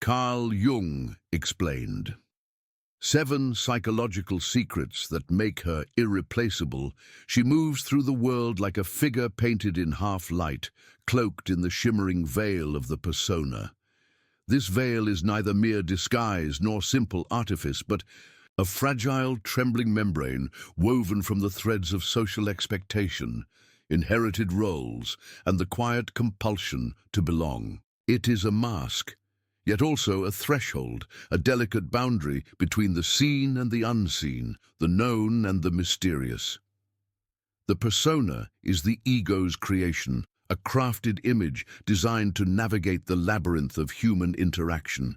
Carl Jung explained. 7 psychological secrets that make her irreplaceable. She moves through the world like a figure painted in half-light, cloaked in the shimmering veil of the persona. This veil is neither mere disguise nor simple artifice, but a fragile, trembling membrane woven from the threads of social expectation, inherited roles, and the quiet compulsion to belong. It is a mask, yet also a threshold, a delicate boundary between the seen and the unseen, the known and the mysterious. The persona is the ego's creation, a crafted image designed to navigate the labyrinth of human interaction.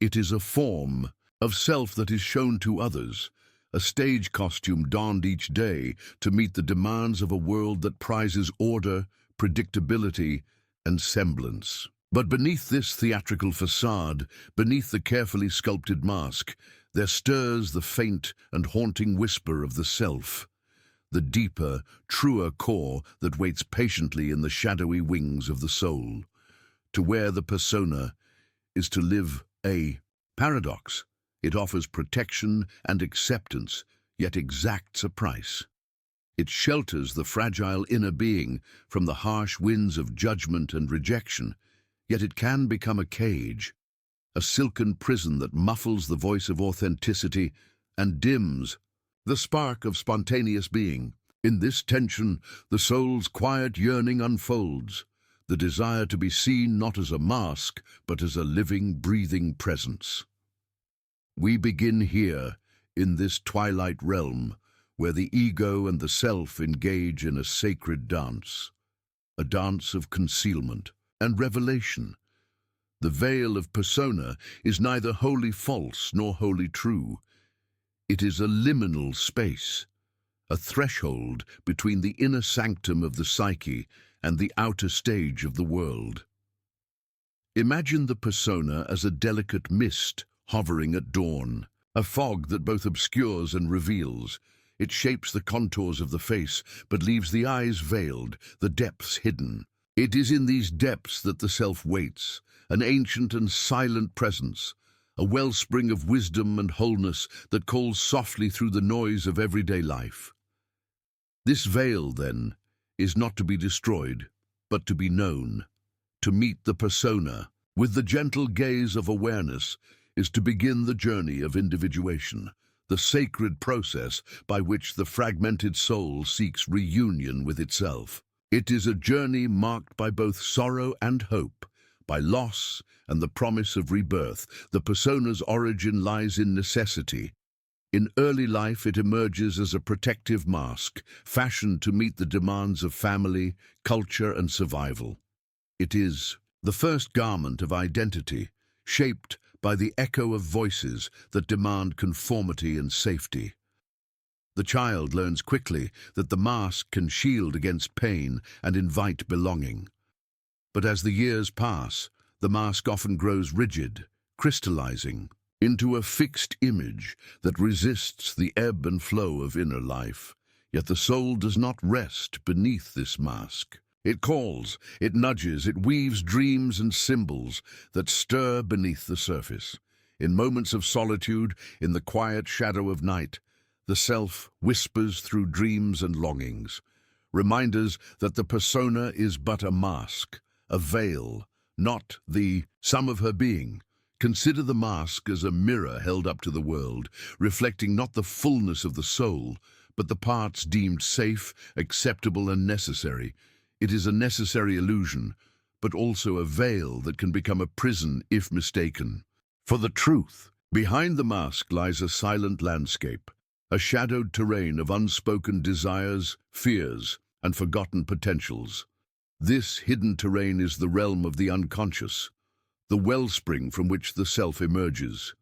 It is a form of self that is shown to others, a stage costume donned each day to meet the demands of a world that prizes order, predictability, and semblance. But beneath this theatrical facade, beneath the carefully sculpted mask, there stirs the faint and haunting whisper of the self, the deeper, truer core that waits patiently in the shadowy wings of the soul. To wear the persona is to live a paradox. It offers protection and acceptance, yet exacts a price. It shelters the fragile inner being from the harsh winds of judgment and rejection, yet it can become a cage, a silken prison that muffles the voice of authenticity and dims the spark of spontaneous being. In this tension, the soul's quiet yearning unfolds, the desire to be seen not as a mask, but as a living, breathing presence. We begin here, in this twilight realm, where the ego and the self engage in a sacred dance, a dance of concealment and revelation. The veil of persona is neither wholly false nor wholly true. It is a liminal space, a threshold between the inner sanctum of the psyche and the outer stage of the world. Imagine the persona as a delicate mist hovering at dawn, a fog that both obscures and reveals. It shapes the contours of the face, but leaves the eyes veiled, the depths hidden. It is in these depths that the self waits, an ancient and silent presence, a wellspring of wisdom and wholeness that calls softly through the noise of everyday life. This veil, then, is not to be destroyed, but to be known. To meet the persona with the gentle gaze of awareness is to begin the journey of individuation, the sacred process by which the fragmented soul seeks reunion with itself. It is a journey marked by both sorrow and hope, by loss and the promise of rebirth. The persona's origin lies in necessity. In early life, it emerges as a protective mask, fashioned to meet the demands of family, culture, and survival. It is the first garment of identity, shaped by the echo of voices that demand conformity and safety. The child learns quickly that the mask can shield against pain and invite belonging. But as the years pass, the mask often grows rigid, crystallizing into a fixed image that resists the ebb and flow of inner life. Yet the soul does not rest beneath this mask. It calls, it nudges, it weaves dreams and symbols that stir beneath the surface. In moments of solitude, in the quiet shadow of night, the self whispers through dreams and longings, reminders that the persona is but a mask, a veil, not the sum of her being. Consider the mask as a mirror held up to the world, reflecting not the fullness of the soul, but the parts deemed safe, acceptable, and necessary. It is a necessary illusion, but also a veil that can become a prison if mistaken. For the truth, behind the mask lies a silent landscape, a shadowed terrain of unspoken desires, fears, and forgotten potentials. This hidden terrain is the realm of the unconscious, the wellspring from which the self emerges.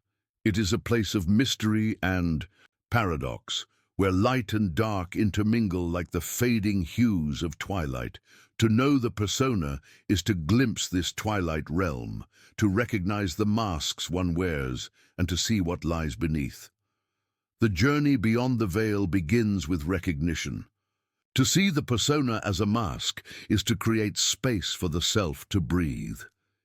It is a place of mystery and paradox, where light and dark intermingle like the fading hues of twilight. To know the persona is to glimpse this twilight realm, to recognize the masks one wears, and to see what lies beneath. The journey beyond the veil begins with recognition. To see the persona as a mask is to create space for the self to breathe.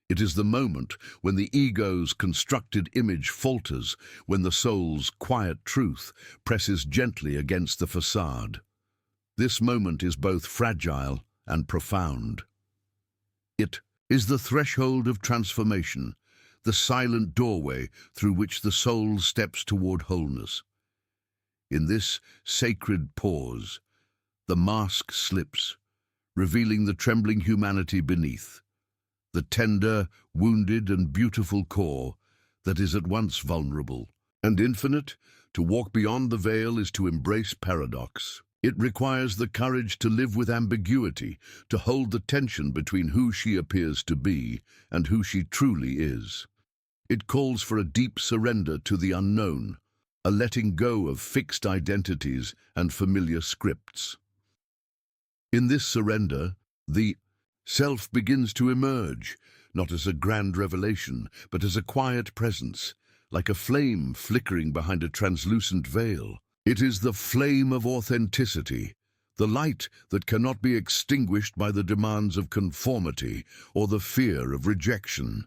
It is the moment when the ego's constructed image falters, when the soul's quiet truth presses gently against the facade. This moment is both fragile and profound. It is the threshold of transformation, the silent doorway through which the soul steps toward wholeness. In this sacred pause, the mask slips, revealing the trembling humanity beneath, the tender, wounded and beautiful core that is at once vulnerable and infinite. To walk beyond the veil is to embrace paradox. It requires the courage to live with ambiguity, to hold the tension between who she appears to be and who she truly is. It calls for a deep surrender to the unknown, a letting go of fixed identities and familiar scripts. In this surrender, the self begins to emerge, not as a grand revelation, but as a quiet presence, like a flame flickering behind a translucent veil. It is the flame of authenticity, the light that cannot be extinguished by the demands of conformity or the fear of rejection.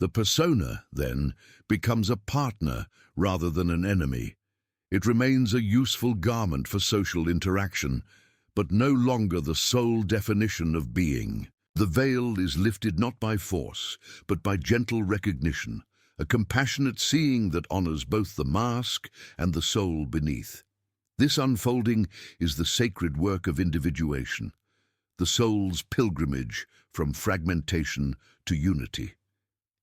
The persona, then, becomes a partner rather than an enemy. It remains a useful garment for social interaction, but no longer the sole definition of being. The veil is lifted not by force, but by gentle recognition, a compassionate seeing that honors both the mask and the soul beneath. This unfolding is the sacred work of individuation, the soul's pilgrimage from fragmentation to unity.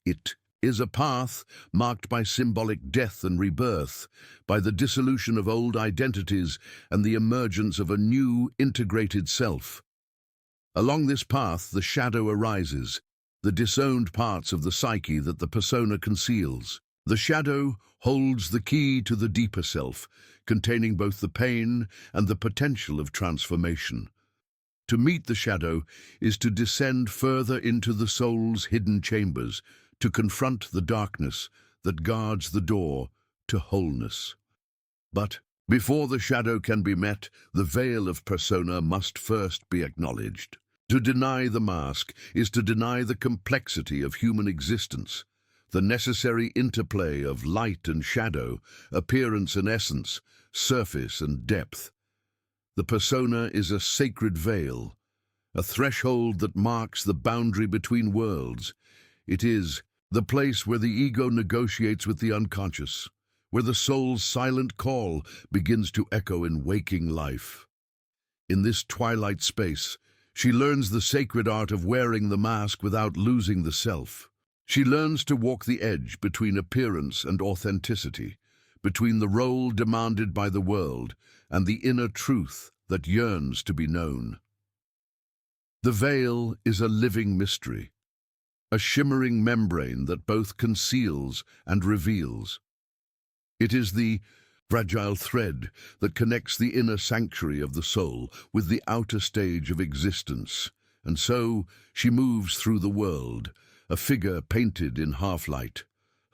It is a path marked by symbolic death and rebirth, by the dissolution of old identities and the emergence of a new, integrated self. Along this path, the shadow arises, the disowned parts of the psyche that the persona conceals. The shadow holds the key to the deeper self, containing both the pain and the potential of transformation. To meet the shadow is to descend further into the soul's hidden chambers, to confront the darkness that guards the door to wholeness. But before the shadow can be met, the veil of persona must first be acknowledged. To deny the mask is to deny the complexity of human existence, the necessary interplay of light and shadow, appearance and essence, surface and depth. The persona is a sacred veil, a threshold that marks the boundary between worlds. It is the place where the ego negotiates with the unconscious, where the soul's silent call begins to echo in waking life. In this twilight space, she learns the sacred art of wearing the mask without losing the self. She learns to walk the edge between appearance and authenticity, between the role demanded by the world and the inner truth that yearns to be known. The veil is a living mystery, a shimmering membrane that both conceals and reveals. It is the fragile thread that connects the inner sanctuary of the soul with the outer stage of existence, and so she moves through the world, a figure painted in half-light,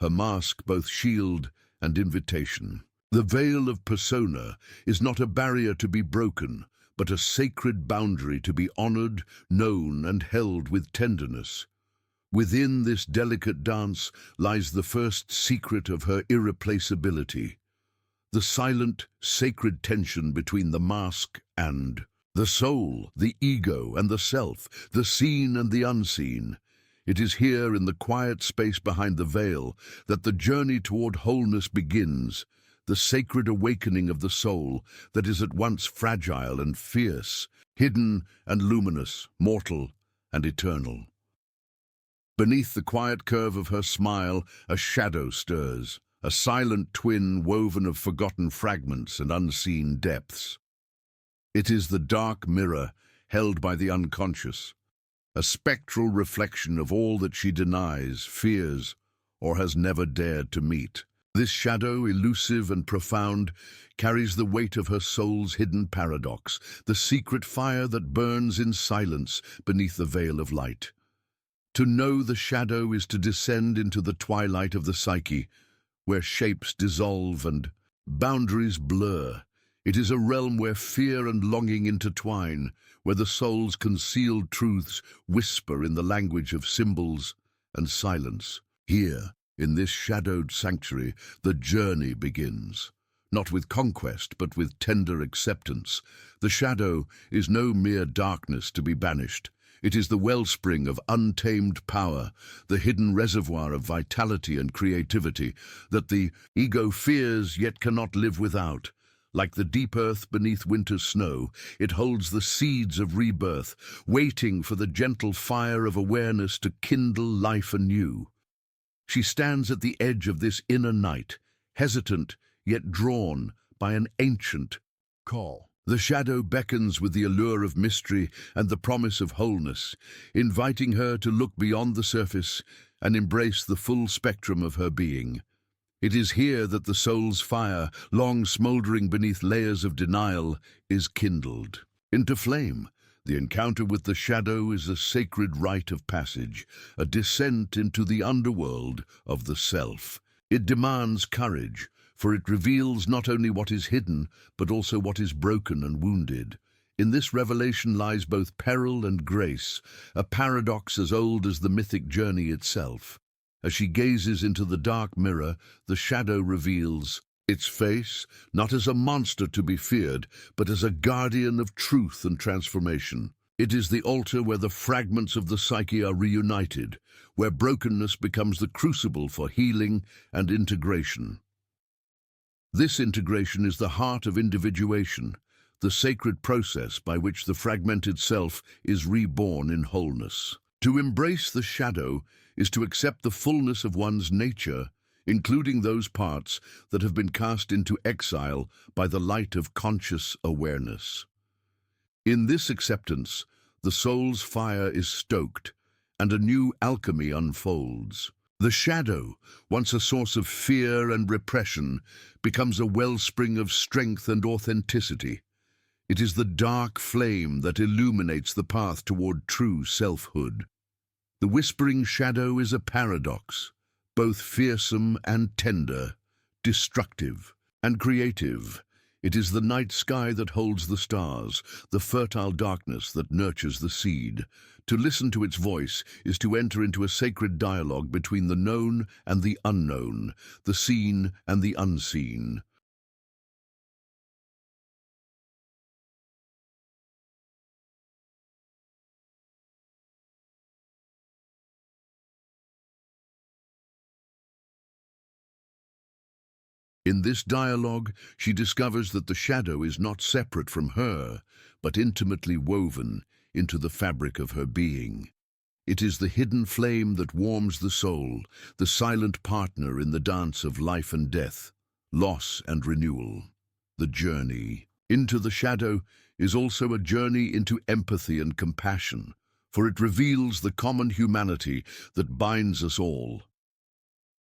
her mask both shield and invitation. The veil of persona is not a barrier to be broken, but a sacred boundary to be honored, known, and held with tenderness. Within this delicate dance lies the first secret of her irreplaceability, the silent, sacred tension between the mask and the soul, the ego and the self, the seen and the unseen. It is here in the quiet space behind the veil that the journey toward wholeness begins, the sacred awakening of the soul that is at once fragile and fierce, hidden and luminous, mortal and eternal. Beneath the quiet curve of her smile, a shadow stirs, a silent twin woven of forgotten fragments and unseen depths. It is the dark mirror held by the unconscious, a spectral reflection of all that she denies, fears, or has never dared to meet. This shadow, elusive and profound, carries the weight of her soul's hidden paradox, the secret fire that burns in silence beneath the veil of light. To know the shadow is to descend into the twilight of the psyche, where shapes dissolve and boundaries blur. It is a realm where fear and longing intertwine, where the soul's concealed truths whisper in the language of symbols and silence. Here, in this shadowed sanctuary, the journey begins. Not with conquest, but with tender acceptance. The shadow is no mere darkness to be banished. It is the wellspring of untamed power, the hidden reservoir of vitality and creativity that the ego fears yet cannot live without. Like the deep earth beneath winter's snow, it holds the seeds of rebirth, waiting for the gentle fire of awareness to kindle life anew. She stands at the edge of this inner night, hesitant yet drawn by an ancient call. The shadow beckons with the allure of mystery and the promise of wholeness, inviting her to look beyond the surface and embrace the full spectrum of her being. It is here that the soul's fire, long smouldering beneath layers of denial, is kindled into flame. The encounter with the shadow is a sacred rite of passage, a descent into the underworld of the self. It demands courage, for it reveals not only what is hidden, but also what is broken and wounded. In this revelation lies both peril and grace, a paradox as old as the mythic journey itself. As she gazes into the dark mirror, the shadow reveals its face, not as a monster to be feared, but as a guardian of truth and transformation. It is the altar where the fragments of the psyche are reunited, where brokenness becomes the crucible for healing and integration. This integration is the heart of individuation, the sacred process by which the fragmented self is reborn in wholeness. To embrace the shadow is to accept the fullness of one's nature, including those parts that have been cast into exile by the light of conscious awareness. In this acceptance, the soul's fire is stoked, and a new alchemy unfolds. The shadow, once a source of fear and repression, becomes a wellspring of strength and authenticity. It is the dark flame that illuminates the path toward true selfhood. The whispering shadow is a paradox, both fearsome and tender, destructive and creative. It is the night sky that holds the stars, the fertile darkness that nurtures the seed. To listen to its voice is to enter into a sacred dialogue between the known and the unknown, the seen and the unseen. In this dialogue, she discovers that the shadow is not separate from her, but intimately woven into the fabric of her being. It is the hidden flame that warms the soul, the silent partner in the dance of life and death, loss and renewal. The journey into the shadow is also a journey into empathy and compassion, for it reveals the common humanity that binds us all.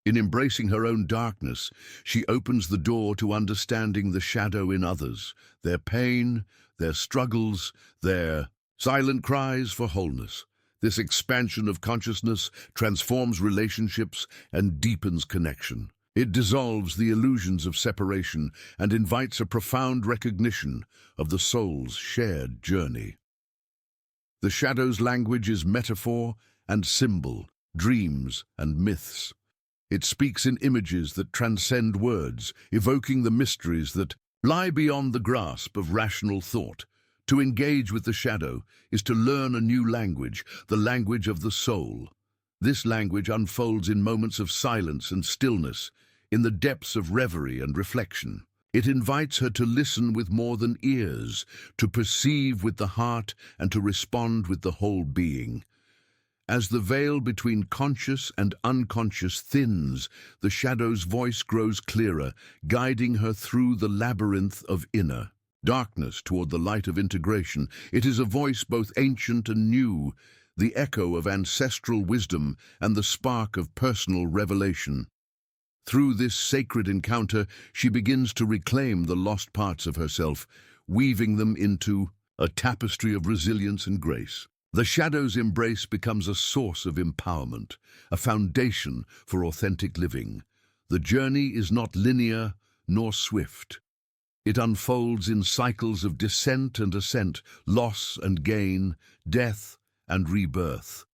In embracing her own darkness, she opens the door to understanding the shadow in others, their pain, their struggles, their silent cries for wholeness. This expansion of consciousness transforms relationships and deepens connection. It dissolves the illusions of separation and invites a profound recognition of the soul's shared journey. The shadow's language is metaphor and symbol, dreams and myths. It speaks in images that transcend words, evoking the mysteries that lie beyond the grasp of rational thought. To engage with the shadow is to learn a new language, the language of the soul. This language unfolds in moments of silence and stillness, in the depths of reverie and reflection. It invites her to listen with more than ears, to perceive with the heart, and to respond with the whole being. As the veil between conscious and unconscious thins, the shadow's voice grows clearer, guiding her through the labyrinth of inner darkness toward the light of integration. It is a voice both ancient and new, the echo of ancestral wisdom and the spark of personal revelation. Through this sacred encounter, she begins to reclaim the lost parts of herself, weaving them into a tapestry of resilience and grace. The shadow's embrace becomes a source of empowerment, a foundation for authentic living. The journey is not linear nor swift. It unfolds in cycles of descent and ascent, loss and gain, death and rebirth.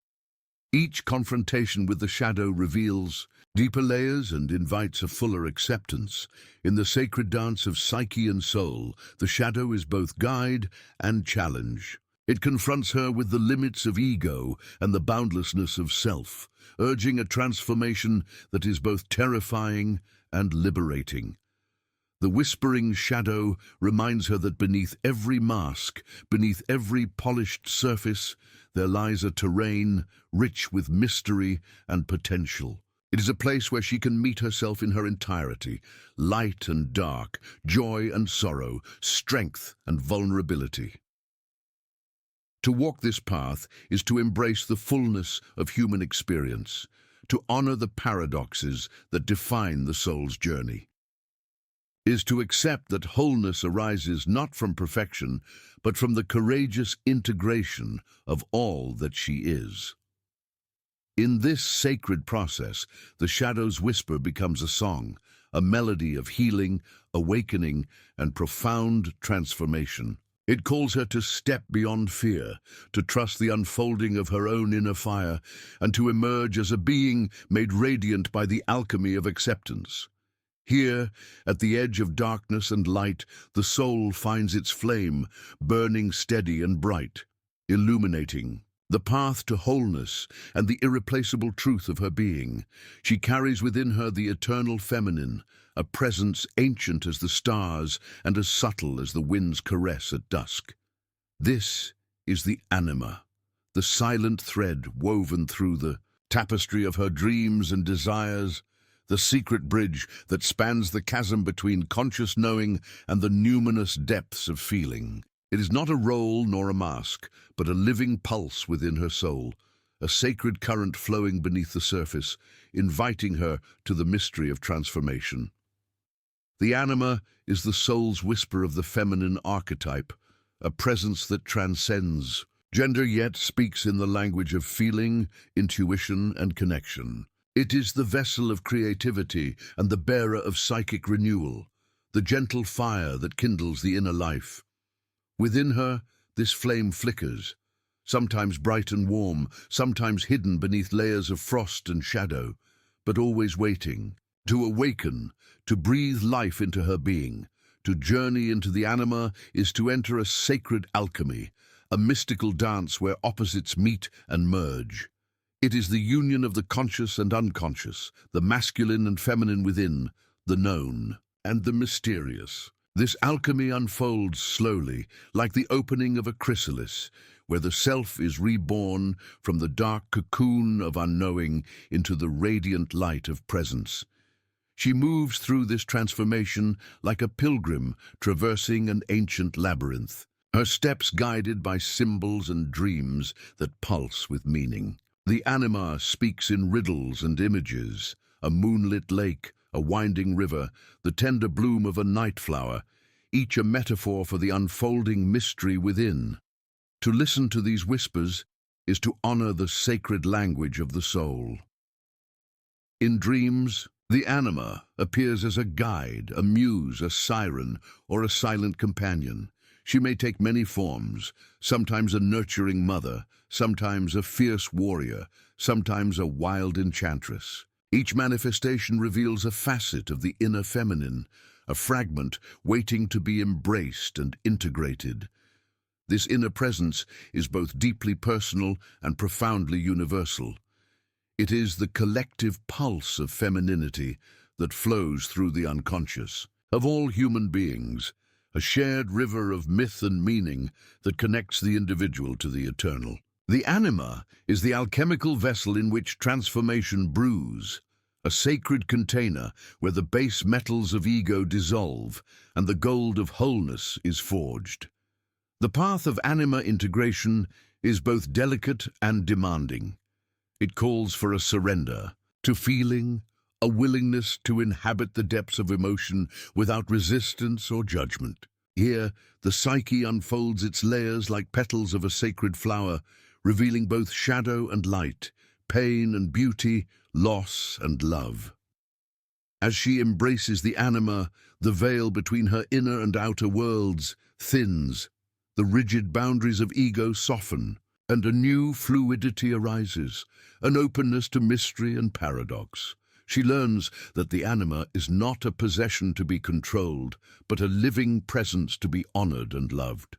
Each confrontation with the shadow reveals deeper layers and invites a fuller acceptance. In the sacred dance of psyche and soul, the shadow is both guide and challenge. It confronts her with the limits of ego and the boundlessness of self, urging a transformation that is both terrifying and liberating. The whispering shadow reminds her that beneath every mask, beneath every polished surface, there lies a terrain rich with mystery and potential. It is a place where she can meet herself in her entirety, light and dark, joy and sorrow, strength and vulnerability. To walk this path is to embrace the fullness of human experience, to honor the paradoxes that define the soul's journey. Is to accept that wholeness arises not from perfection, but from the courageous integration of all that she is. In this sacred process, the shadow's whisper becomes a song, a melody of healing, awakening, and profound transformation. It calls her to step beyond fear, to trust the unfolding of her own inner fire, and to emerge as a being made radiant by the alchemy of acceptance. Here, at the edge of darkness and light, the soul finds its flame, burning steady and bright, illuminating the path to wholeness and the irreplaceable truth of her being. She carries within her the eternal feminine, a presence ancient as the stars and as subtle as the wind's caress at dusk. This is the anima, the silent thread woven through the tapestry of her dreams and desires, the secret bridge that spans the chasm between conscious knowing and the numinous depths of feeling. It is not a role nor a mask, but a living pulse within her soul, a sacred current flowing beneath the surface, inviting her to the mystery of transformation. The anima is the soul's whisper of the feminine archetype, a presence that transcends gender yet speaks in the language of feeling, intuition, and connection. It is the vessel of creativity and the bearer of psychic renewal, the gentle fire that kindles the inner life. Within her, this flame flickers, sometimes bright and warm, sometimes hidden beneath layers of frost and shadow, but always waiting to awaken, to breathe life into her being. To journey into the anima is to enter a sacred alchemy, a mystical dance where opposites meet and merge. It is the union of the conscious and unconscious, the masculine and feminine within, the known and the mysterious. This alchemy unfolds slowly, like the opening of a chrysalis, where the self is reborn from the dark cocoon of unknowing into the radiant light of presence. She moves through this transformation like a pilgrim traversing an ancient labyrinth, her steps guided by symbols and dreams that pulse with meaning. The anima speaks in riddles and images, a moonlit lake, a winding river, the tender bloom of a night flower, each a metaphor for the unfolding mystery within. To listen to these whispers is to honor the sacred language of the soul. In dreams, the anima appears as a guide, a muse, a siren, or a silent companion. She may take many forms, sometimes a nurturing mother, sometimes a fierce warrior, sometimes a wild enchantress. Each manifestation reveals a facet of the inner feminine, a fragment waiting to be embraced and integrated. This inner presence is both deeply personal and profoundly universal. It is the collective pulse of femininity that flows through the unconscious of all human beings, a shared river of myth and meaning that connects the individual to the eternal. The anima is the alchemical vessel in which transformation brews, a sacred container where the base metals of ego dissolve and the gold of wholeness is forged. The path of anima integration is both delicate and demanding. It calls for a surrender to feeling, a willingness to inhabit the depths of emotion without resistance or judgment. Here, the psyche unfolds its layers like petals of a sacred flower, revealing both shadow and light, pain and beauty, loss and love. As she embraces the anima, the veil between her inner and outer worlds thins. The rigid boundaries of ego soften, and a new fluidity arises, an openness to mystery and paradox. She learns that the anima is not a possession to be controlled, but a living presence to be honored and loved.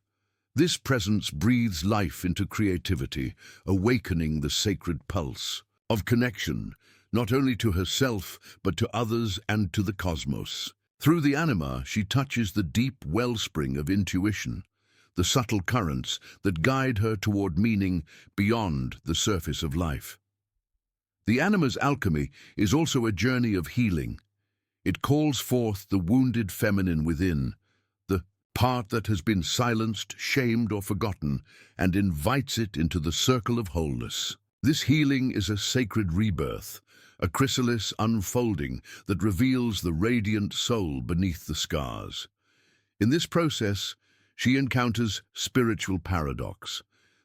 This presence breathes life into creativity, awakening the sacred pulse of connection, not only to herself, but to others and to the cosmos. Through the anima, she touches the deep wellspring of intuition, the subtle currents that guide her toward meaning beyond the surface of life. The anima's alchemy is also a journey of healing. It calls forth the wounded feminine within, the part that has been silenced, shamed, or forgotten, and invites it into the circle of wholeness. This healing is a sacred rebirth, a chrysalis unfolding that reveals the radiant soul beneath the scars. In this process, she encounters spiritual paradox.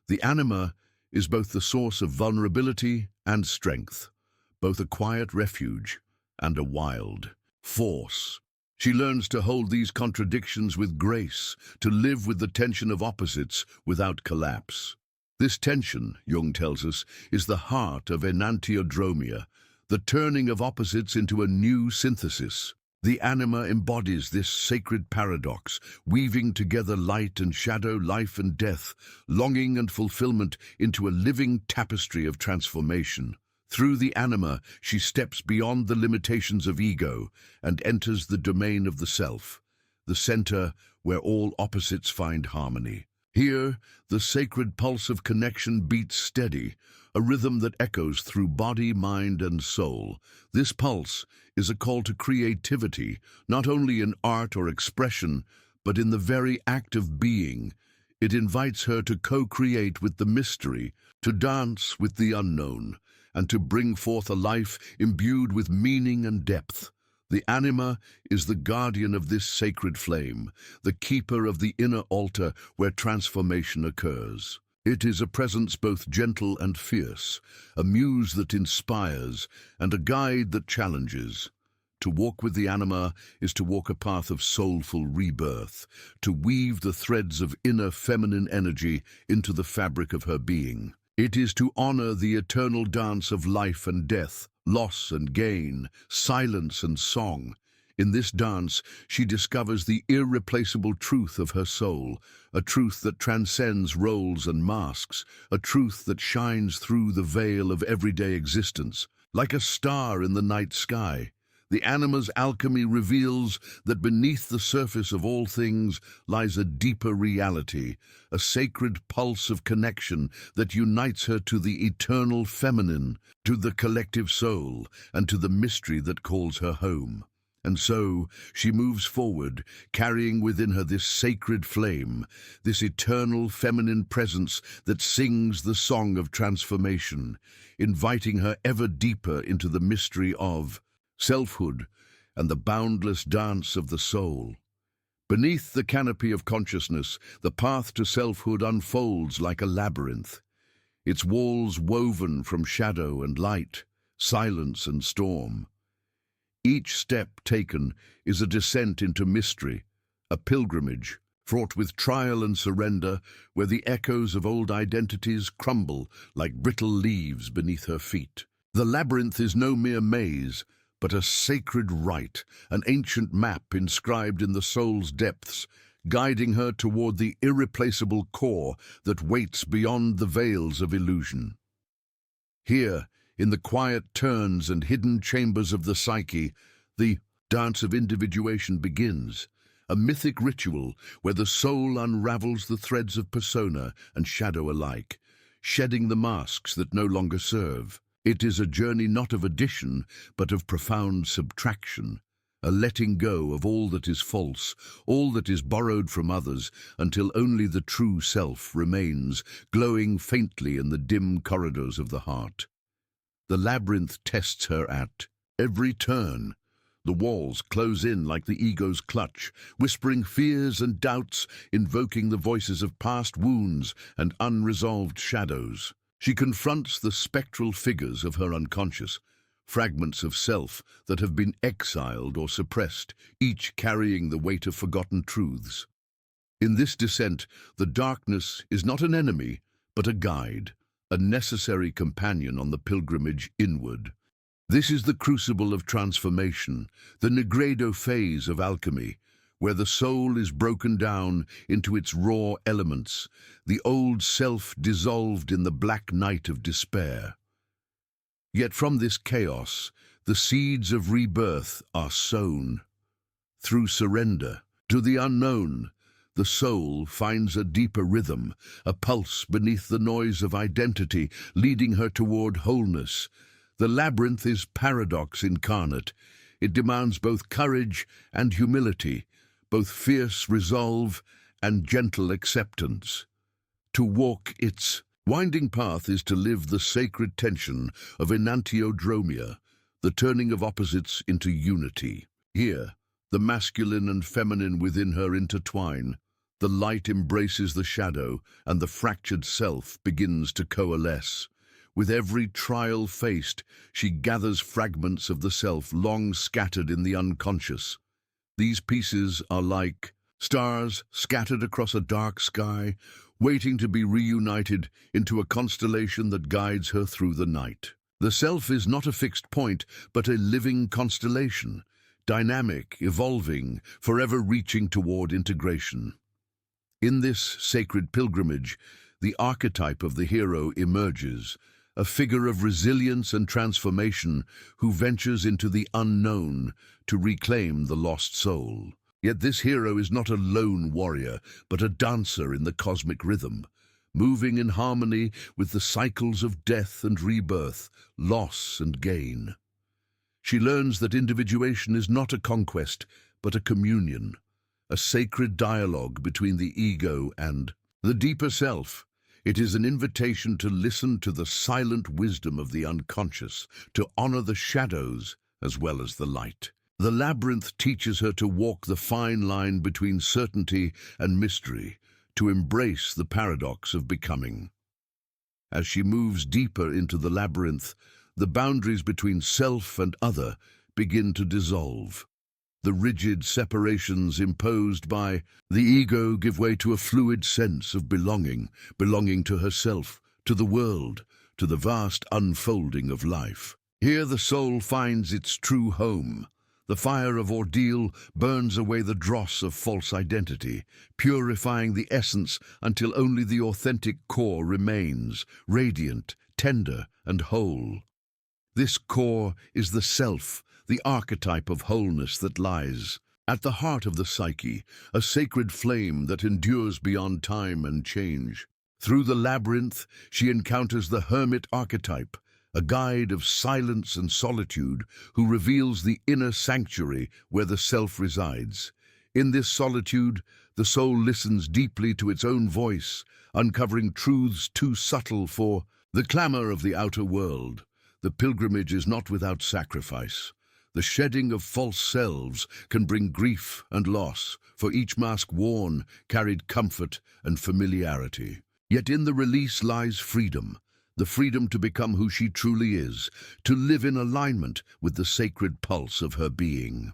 The anima is both the source of vulnerability and strength, both a quiet refuge and a wild force. She learns to hold these contradictions with grace, to live with the tension of opposites without collapse. This tension, Jung tells us, is the heart of enantiodromia, the turning of opposites into a new synthesis. The anima embodies this sacred paradox, weaving together light and shadow, life and death, longing and fulfillment into a living tapestry of transformation. Through the anima, she steps beyond the limitations of ego and enters the domain of the self, the center where all opposites find harmony. Here, the sacred pulse of connection beats steady, a rhythm that echoes through body, mind, and soul. This pulse is a call to creativity, not only in art or expression, but in the very act of being. It invites her to co-create with the mystery, to dance with the unknown, and to bring forth a life imbued with meaning and depth. The anima is the guardian of this sacred flame, the keeper of the inner altar where transformation occurs. It is a presence both gentle and fierce, a muse that inspires, and a guide that challenges. To walk with the anima is to walk a path of soulful rebirth, to weave the threads of inner feminine energy into the fabric of her being. It is to honor the eternal dance of life and death, loss and gain, silence and song. In this dance, she discovers the irreplaceable truth of her soul, a truth that transcends roles and masks, a truth that shines through the veil of everyday existence. Like a star in the night sky, the anima's alchemy reveals that beneath the surface of all things lies a deeper reality, a sacred pulse of connection that unites her to the eternal feminine, to the collective soul, and to the mystery that calls her home. And so she moves forward, carrying within her this sacred flame, this eternal feminine presence that sings the song of transformation, inviting her ever deeper into the mystery of selfhood and the boundless dance of the soul. Beneath the canopy of consciousness, the path to selfhood unfolds like a labyrinth, its walls woven from shadow and light, silence and storm. Each step taken is a descent into mystery, a pilgrimage fraught with trial and surrender, where the echoes of old identities crumble like brittle leaves beneath her feet. The labyrinth is no mere maze, but a sacred rite, an ancient map inscribed in the soul's depths, guiding her toward the irreplaceable core that waits beyond the veils of illusion. Here, in the quiet turns and hidden chambers of the psyche, the dance of individuation begins, a mythic ritual where the soul unravels the threads of persona and shadow alike, shedding the masks that no longer serve. It is a journey not of addition, but of profound subtraction, a letting go of all that is false, all that is borrowed from others, until only the true self remains, glowing faintly in the dim corridors of the heart. The labyrinth tests her at every turn. The walls close in like the ego's clutch, whispering fears and doubts, invoking the voices of past wounds and unresolved shadows. She confronts the spectral figures of her unconscious, fragments of self that have been exiled or suppressed, each carrying the weight of forgotten truths. In this descent, the darkness is not an enemy, but a guide, a necessary companion on the pilgrimage inward. This is the crucible of transformation, the nigredo phase of alchemy, where the soul is broken down into its raw elements, the old self dissolved in the black night of despair. Yet from this chaos, the seeds of rebirth are sown. Through surrender to the unknown, the soul finds a deeper rhythm, a pulse beneath the noise of identity, leading her toward wholeness. The labyrinth is paradox incarnate. It demands both courage and humility, both fierce resolve and gentle acceptance. To walk its winding path is to live the sacred tension of enantiodromia, the turning of opposites into unity. Here, the masculine and feminine within her intertwine. The light embraces the shadow, and the fractured self begins to coalesce. With every trial faced, she gathers fragments of the self long scattered in the unconscious. These pieces are like stars scattered across a dark sky, waiting to be reunited into a constellation that guides her through the night. The self is not a fixed point, but a living constellation, dynamic, evolving, forever reaching toward integration. In this sacred pilgrimage, the archetype of the hero emerges, a figure of resilience and transformation who ventures into the unknown to reclaim the lost soul. Yet this hero is not a lone warrior, but a dancer in the cosmic rhythm, moving in harmony with the cycles of death and rebirth, loss and gain. She learns that individuation is not a conquest, but a communion, a sacred dialogue between the ego and the deeper self. It is an invitation to listen to the silent wisdom of the unconscious, to honor the shadows as well as the light. The labyrinth teaches her to walk the fine line between certainty and mystery, to embrace the paradox of becoming. As she moves deeper into the labyrinth, the boundaries between self and other begin to dissolve. The rigid separations imposed by the ego give way to a fluid sense of belonging to herself, to the world, to the vast unfolding of life. Here the soul finds its true home. The fire of ordeal burns away the dross of false identity, purifying the essence until only the authentic core remains, radiant, tender, and whole. This core is the self, the archetype of wholeness that lies at the heart of the psyche, a sacred flame that endures beyond time and change. Through the labyrinth, she encounters the hermit archetype, a guide of silence and solitude who reveals the inner sanctuary where the self resides. In this solitude, the soul listens deeply to its own voice, uncovering truths too subtle for the clamor of the outer world. The pilgrimage is not without sacrifice. The shedding of false selves can bring grief and loss, for each mask worn carried comfort and familiarity. Yet in the release lies freedom, the freedom to become who she truly is, to live in alignment with the sacred pulse of her being.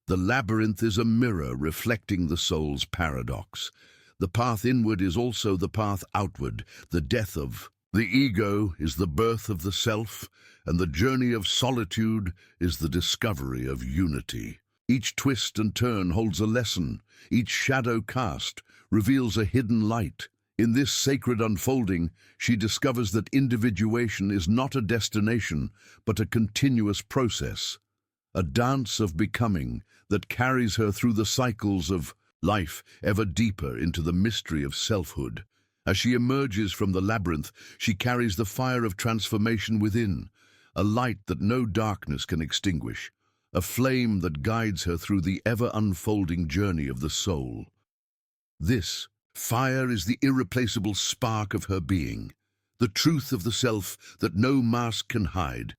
The labyrinth is a mirror reflecting the soul's paradox. The path inward is also the path outward. The death of the ego is the birth of the self, and the journey of solitude is the discovery of unity. Each twist and turn holds a lesson. Each shadow cast reveals a hidden light. In this sacred unfolding, she discovers that individuation is not a destination, but a continuous process, a dance of becoming that carries her through the cycles of life ever deeper into the mystery of selfhood. As she emerges from the labyrinth, she carries the fire of transformation within, a light that no darkness can extinguish, a flame that guides her through the ever-unfolding journey of the soul. This fire is the irreplaceable spark of her being, the truth of the self that no mask can hide,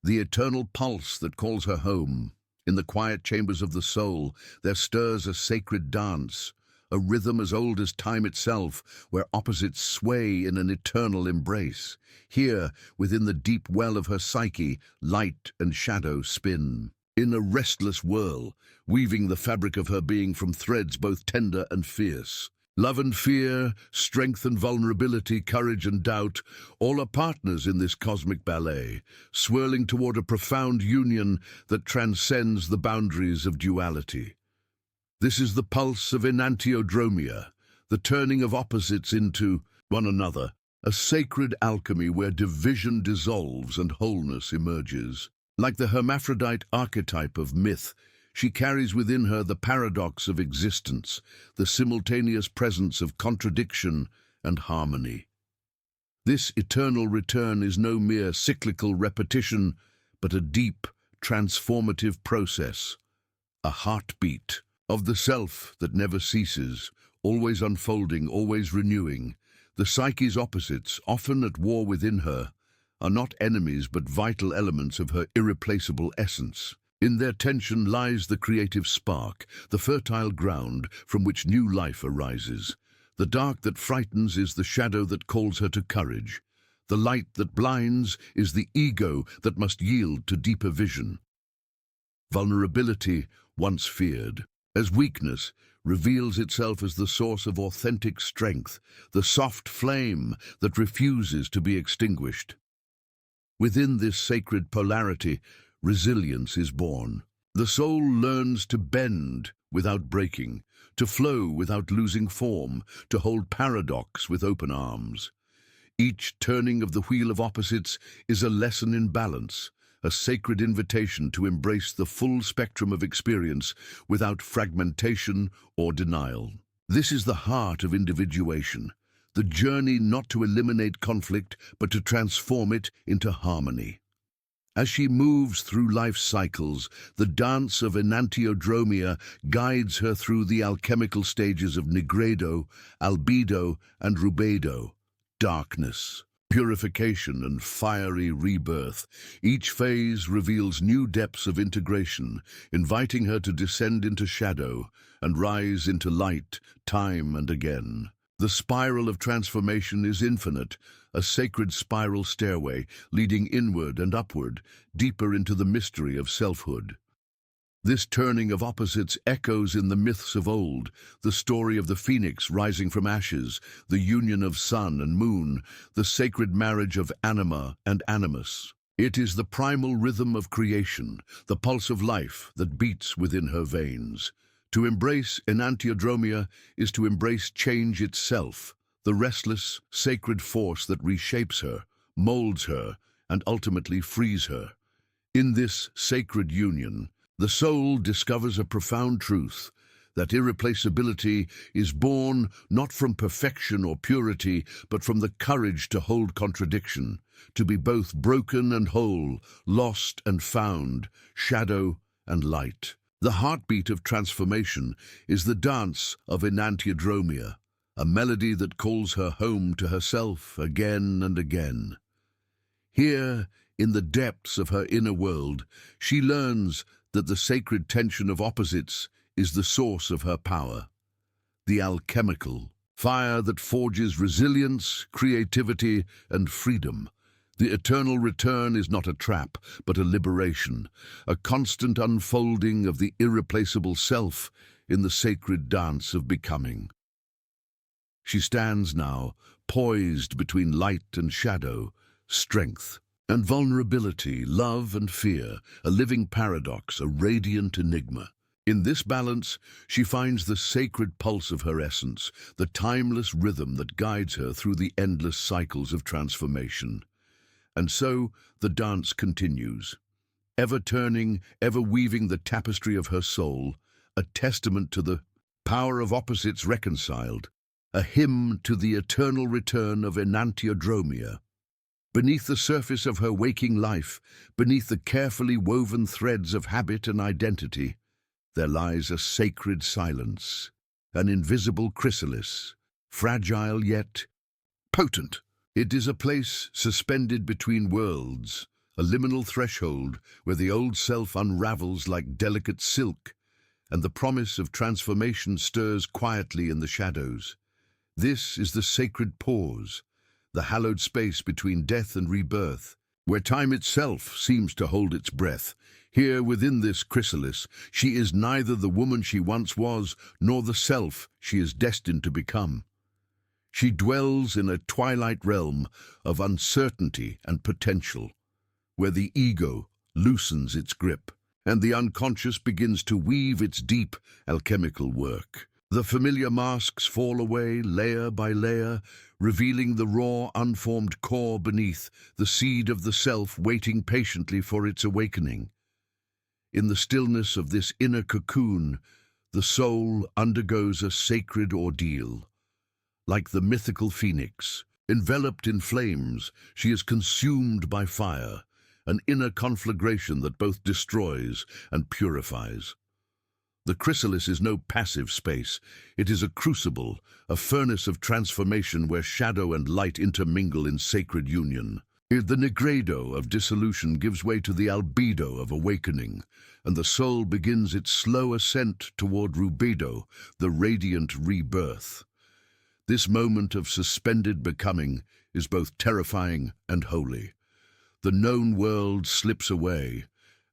the eternal pulse that calls her home. In the quiet chambers of the soul, there stirs a sacred dance, a rhythm as old as time itself, where opposites sway in an eternal embrace. Here, within the deep well of her psyche, light and shadow spin. In a restless whirl, weaving the fabric of her being from threads both tender and fierce. Love and fear, strength and vulnerability, courage and doubt, all are partners in this cosmic ballet, swirling toward a profound union that transcends the boundaries of duality. This is the pulse of enantiodromia, the turning of opposites into one another, a sacred alchemy where division dissolves and wholeness emerges. Like the hermaphrodite archetype of myth, she carries within her the paradox of existence, the simultaneous presence of contradiction and harmony. This eternal return is no mere cyclical repetition, but a deep, transformative process, a heartbeat of the self that never ceases, always unfolding, always renewing. The psyche's opposites, often at war within her, are not enemies but vital elements of her irreplaceable essence. In their tension lies the creative spark, the fertile ground from which new life arises. The dark that frightens is the shadow that calls her to courage. The light that blinds is the ego that must yield to deeper vision. Vulnerability, once feared as weakness, reveals itself as the source of authentic strength, the soft flame that refuses to be extinguished. Within this sacred polarity, resilience is born. The soul learns to bend without breaking, to flow without losing form, to hold paradox with open arms. Each turning of the wheel of opposites is a lesson in balance, a sacred invitation to embrace the full spectrum of experience without fragmentation or denial. This is the heart of individuation, the journey not to eliminate conflict, but to transform it into harmony. As she moves through life's cycles, the dance of enantiodromia guides her through the alchemical stages of nigredo, albedo, and rubedo, darkness, purification, and fiery rebirth. Each phase reveals new depths of integration, inviting her to descend into shadow and rise into light, time and again. The spiral of transformation is infinite, a sacred spiral stairway leading inward and upward, deeper into the mystery of selfhood. This turning of opposites echoes in the myths of old, the story of the phoenix rising from ashes, the union of sun and moon, the sacred marriage of anima and animus. It is the primal rhythm of creation, the pulse of life that beats within her veins. To embrace enantiodromia is to embrace change itself, the restless, sacred force that reshapes her, molds her, and ultimately frees her. In this sacred union, the soul discovers a profound truth, that irreplaceability is born not from perfection or purity, but from the courage to hold contradiction, to be both broken and whole, lost and found, shadow and light. The heartbeat of transformation is the dance of enantiodromia, a melody that calls her home to herself again and again. Here, in the depths of her inner world, she learns that the sacred tension of opposites is the source of her power, the alchemical fire that forges resilience, creativity, and freedom. The eternal return is not a trap, but a liberation, a constant unfolding of the irreplaceable self in the sacred dance of becoming. She stands now, poised between light and shadow, strength and vulnerability, love and fear, a living paradox, a radiant enigma. In this balance, she finds the sacred pulse of her essence, the timeless rhythm that guides her through the endless cycles of transformation. And so the dance continues, ever turning, ever weaving the tapestry of her soul, a testament to the power of opposites reconciled, a hymn to the eternal return of enantiodromia. Beneath the surface of her waking life, beneath the carefully woven threads of habit and identity, there lies a sacred silence, an invisible chrysalis, fragile yet potent. It is a place suspended between worlds, a liminal threshold where the old self unravels like delicate silk, and the promise of transformation stirs quietly in the shadows. This is the sacred pause, the hallowed space between death and rebirth, where time itself seems to hold its breath. Here within this chrysalis, she is neither the woman she once was, nor the self she is destined to become. She dwells in a twilight realm of uncertainty and potential, where the ego loosens its grip, and the unconscious begins to weave its deep alchemical work. The familiar masks fall away layer by layer, revealing the raw, unformed core beneath, the seed of the self waiting patiently for its awakening. In the stillness of this inner cocoon, the soul undergoes a sacred ordeal. Like the mythical phoenix, enveloped in flames, she is consumed by fire, an inner conflagration that both destroys and purifies. The chrysalis is no passive space. It is a crucible, a furnace of transformation where shadow and light intermingle in sacred union. The nigredo of dissolution gives way to the albedo of awakening, and the soul begins its slow ascent toward rubedo, the radiant rebirth. This moment of suspended becoming is both terrifying and holy. The known world slips away,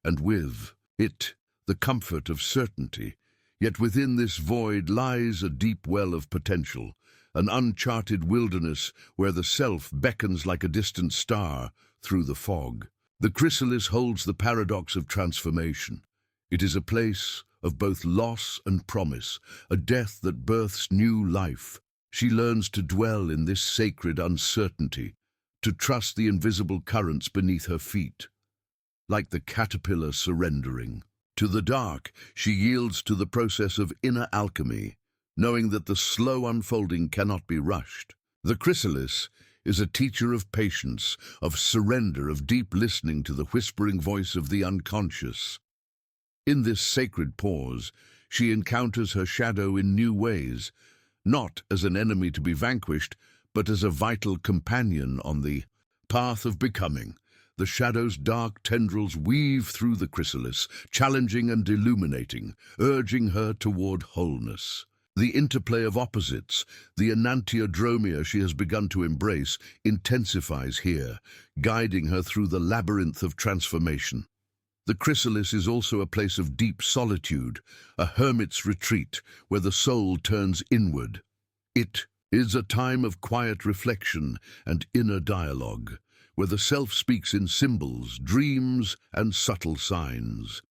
and with it, the comfort of certainty. Yet within this void lies a deep well of potential, an uncharted wilderness where the self beckons like a distant star through the fog. The chrysalis holds the paradox of transformation. It is a place of both loss and promise, a death that births new life. She learns to dwell in this sacred uncertainty, to trust the invisible currents beneath her feet. Like the caterpillar surrendering to the dark, she yields to the process of inner alchemy, knowing that the slow unfolding cannot be rushed. The chrysalis is a teacher of patience, of surrender, of deep listening to the whispering voice of the unconscious. In this sacred pause, she encounters her shadow in new ways, not as an enemy to be vanquished, but as a vital companion on the path of becoming. The shadow's dark tendrils weave through the chrysalis, challenging and illuminating, urging her toward wholeness. The interplay of opposites, the enantiodromia she has begun to embrace, intensifies here, guiding her through the labyrinth of transformation. The chrysalis is also a place of deep solitude, a hermit's retreat where the soul turns inward. It is a time of quiet reflection and inner dialogue, where the self speaks in symbols, dreams, and subtle signs.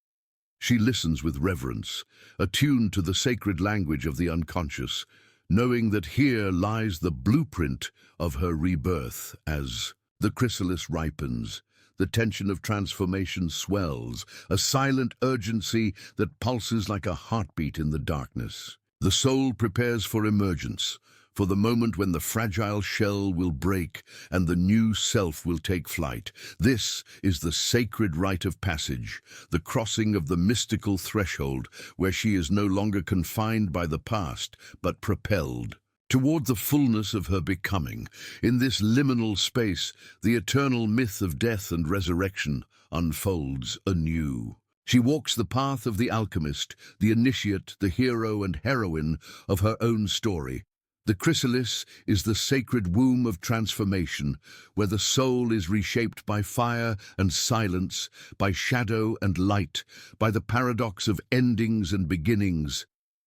She listens with reverence, attuned to the sacred language of the unconscious, knowing that here lies the blueprint of her rebirth. As the chrysalis ripens, the tension of transformation swells, a silent urgency that pulses like a heartbeat in the darkness. The soul prepares for emergence, for the moment when the fragile shell will break and the new self will take flight. This is the sacred rite of passage, the crossing of the mystical threshold where she is no longer confined by the past, but propelled toward the fullness of her becoming. In this liminal space, the eternal myth of death and resurrection unfolds anew. She walks the path of the alchemist, the initiate, the hero and heroine of her own story. The chrysalis is the sacred womb of transformation, where the soul is reshaped by fire and silence, by shadow and light, by the paradox of endings and beginnings.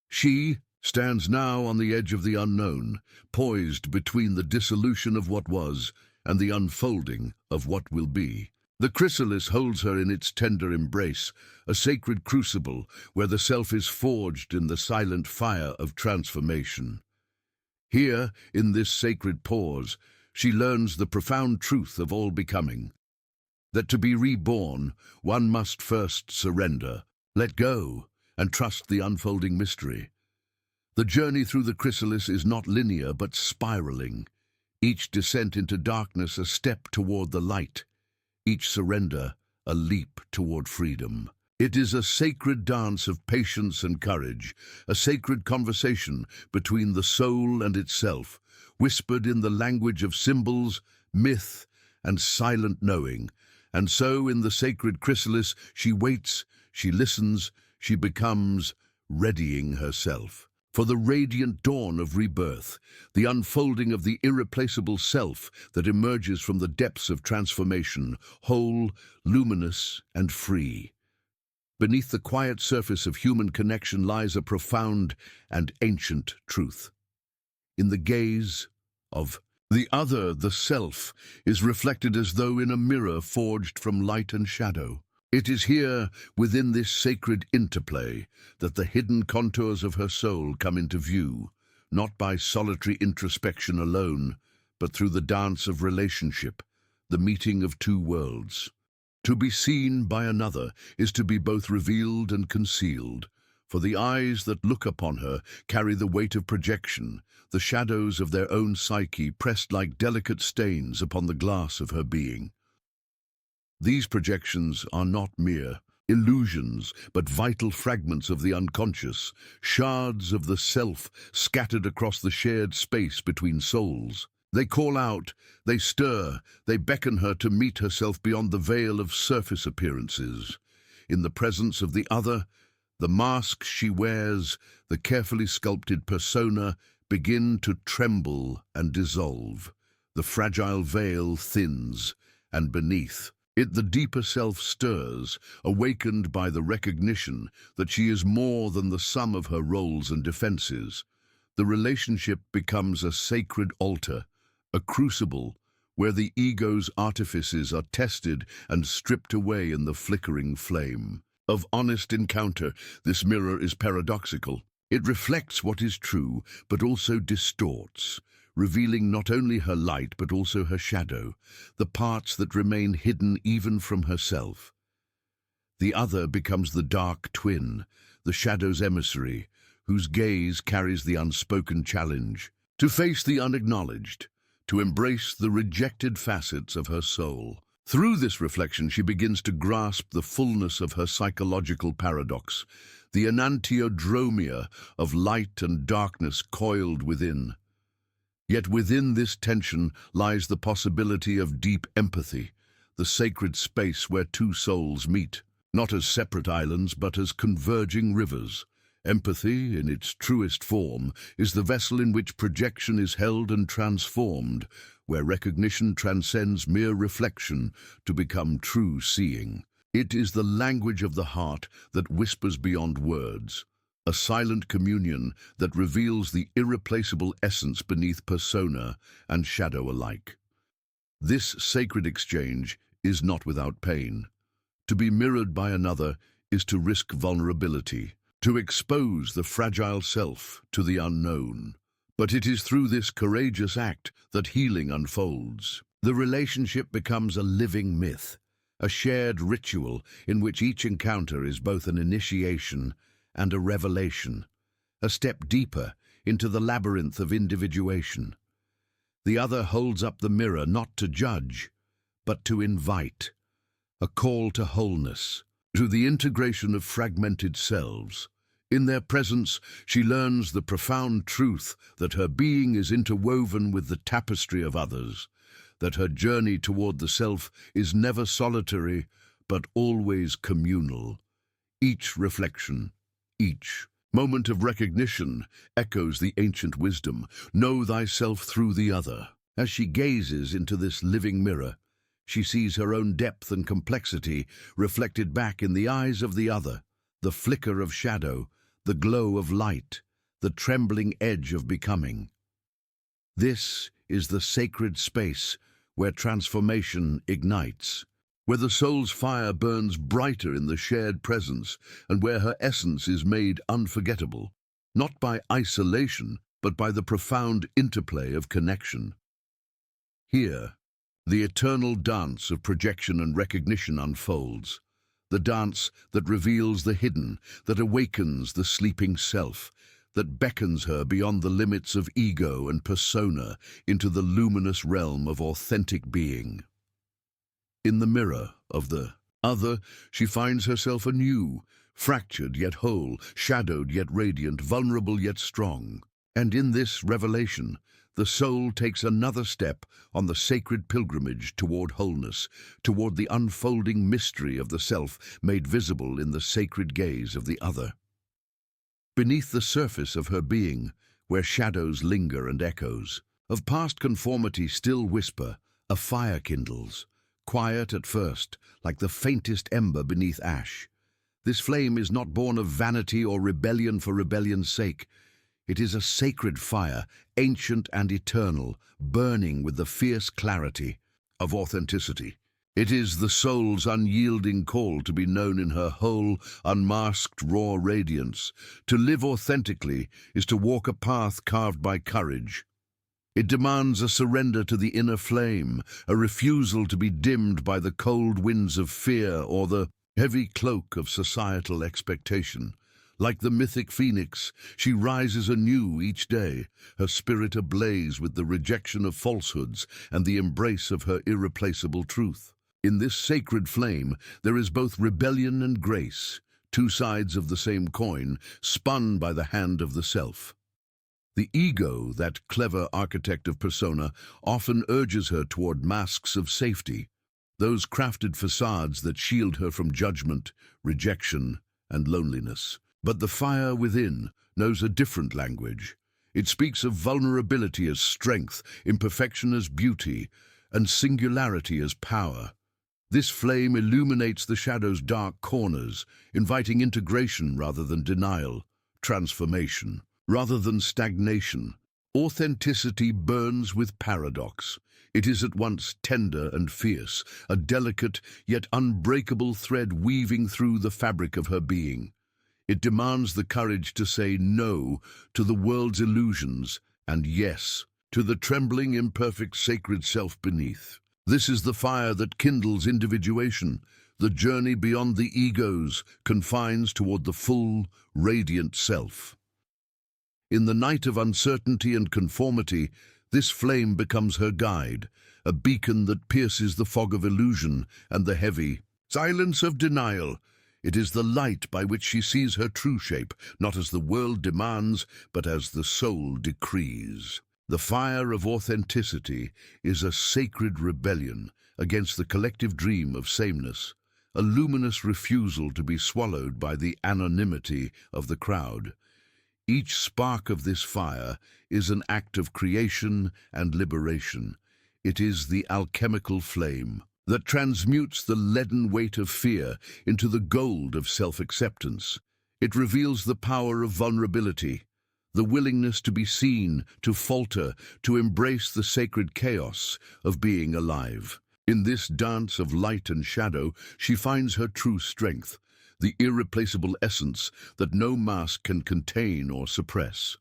She stands now on the edge of the unknown, poised between the dissolution of what was and the unfolding of what will be. The chrysalis holds her in its tender embrace, a sacred crucible where the self is forged in the silent fire of transformation. Here, in this sacred pause, she learns the profound truth of all becoming, that to be reborn, one must first surrender, let go, and trust the unfolding mystery. The journey through the chrysalis is not linear but spiraling, each descent into darkness a step toward the light, each surrender a leap toward freedom. It is a sacred dance of patience and courage, a sacred conversation between the soul and itself, whispered in the language of symbols, myth, and silent knowing. And so, in the sacred chrysalis, she waits, she listens, she becomes, readying herself for the radiant dawn of rebirth, the unfolding of the irreplaceable self that emerges from the depths of transformation, whole, luminous, and free. Beneath the quiet surface of human connection lies a profound and ancient truth. In the gaze of the other, the self is reflected as though in a mirror forged from light and shadow. It is here, within this sacred interplay, that the hidden contours of her soul come into view, not by solitary introspection alone, but through the dance of relationship, the meeting of two worlds. To be seen by another is to be both revealed and concealed, for the eyes that look upon her carry the weight of projection, the shadows of their own psyche pressed like delicate stains upon the glass of her being. These projections are not mere illusions, but vital fragments of the unconscious, shards of the self scattered across the shared space between souls. They call out, they stir, they beckon her to meet herself beyond the veil of surface appearances. In the presence of the other, the mask she wears, the carefully sculpted persona, begin to tremble and dissolve. The fragile veil thins, and beneath it the deeper self stirs, awakened by the recognition that she is more than the sum of her roles and defenses. The relationship becomes a sacred altar, a crucible where the ego's artifices are tested and stripped away in the flickering flame of honest encounter. This mirror is paradoxical. It reflects what is true, but also distorts, revealing not only her light but also her shadow, the parts that remain hidden even from herself. The other becomes the dark twin, the shadow's emissary, whose gaze carries the unspoken challenge to face the unacknowledged, to embrace the rejected facets of her soul. Through this reflection, she begins to grasp the fullness of her psychological paradox, the enantiodromia of light and darkness coiled within. Yet within this tension lies the possibility of deep empathy, the sacred space where two souls meet, not as separate islands but as converging rivers. Empathy, in its truest form, is the vessel in which projection is held and transformed, where recognition transcends mere reflection to become true seeing. It is the language of the heart that whispers beyond words, a silent communion that reveals the irreplaceable essence beneath persona and shadow alike. This sacred exchange is not without pain. To be mirrored by another is to risk vulnerability, to expose the fragile self to the unknown. But it is through this courageous act that healing unfolds. The relationship becomes a living myth, a shared ritual in which each encounter is both an initiation and a revelation, a step deeper into the labyrinth of individuation. The other holds up the mirror not to judge, but to invite, a call to wholeness, to the integration of fragmented selves. In their presence, she learns the profound truth that her being is interwoven with the tapestry of others, that her journey toward the self is never solitary, but always communal. Each reflection, each moment of recognition echoes the ancient wisdom, know thyself through the other. As she gazes into this living mirror, she sees her own depth and complexity reflected back in the eyes of the other, the flicker of shadow, the glow of light, the trembling edge of becoming. This is the sacred space where transformation ignites, where the soul's fire burns brighter in the shared presence, and where her essence is made unforgettable, not by isolation, but by the profound interplay of connection. Here, the eternal dance of projection and recognition unfolds, the dance that reveals the hidden, that awakens the sleeping self, that beckons her beyond the limits of ego and persona into the luminous realm of authentic being. In the mirror of the other, she finds herself anew, fractured yet whole, shadowed yet radiant, vulnerable yet strong. And in this revelation, the soul takes another step on the sacred pilgrimage toward wholeness, toward the unfolding mystery of the self made visible in the sacred gaze of the other. beneath the surface of her being, where shadows linger and echoes. Of past conformity still whisper, a fire kindles, quiet at first, like the faintest ember beneath ash. This flame is not born of vanity or rebellion for rebellion's sake. It is a sacred fire, ancient and eternal, burning with the fierce clarity of authenticity. It is the soul's unyielding call to be known in her whole, unmasked, raw radiance. To live authentically is to walk a path carved by courage. It demands a surrender to the inner flame, a refusal to be dimmed by the cold winds of fear or the heavy cloak of societal expectation. Like the mythic phoenix, she rises anew each day, her spirit ablaze with the rejection of falsehoods and the embrace of her irreplaceable truth. In this sacred flame, there is both rebellion and grace, two sides of the same coin, spun by the hand of the self. The ego, that clever architect of persona, often urges her toward masks of safety, those crafted facades that shield her from judgment, rejection, and loneliness. But the fire within knows a different language. It speaks of vulnerability as strength, imperfection as beauty, and singularity as power. This flame illuminates the shadow's dark corners, inviting integration rather than denial, transformation rather than stagnation. Authenticity burns with paradox. It is at once tender and fierce, a delicate yet unbreakable thread weaving through the fabric of her being. It demands the courage to say no to the world's illusions and yes to the trembling, imperfect, sacred self beneath. This is the fire that kindles individuation, the journey beyond the ego's confines toward the full, radiant self. In the night of uncertainty and conformity, this flame becomes her guide, a beacon that pierces the fog of illusion and the heavy silence of denial. It is the light by which she sees her true shape, not as the world demands, but as the soul decrees. The fire of authenticity is a sacred rebellion against the collective dream of sameness, a luminous refusal to be swallowed by the anonymity of the crowd. Each spark of this fire is an act of creation and liberation. It is the alchemical flame that transmutes the leaden weight of fear into the gold of self-acceptance. It reveals the power of vulnerability, the willingness to be seen, to falter, to embrace the sacred chaos of being alive. In this dance of light and shadow, she finds her true strength, the irreplaceable essence that no mask can contain or suppress.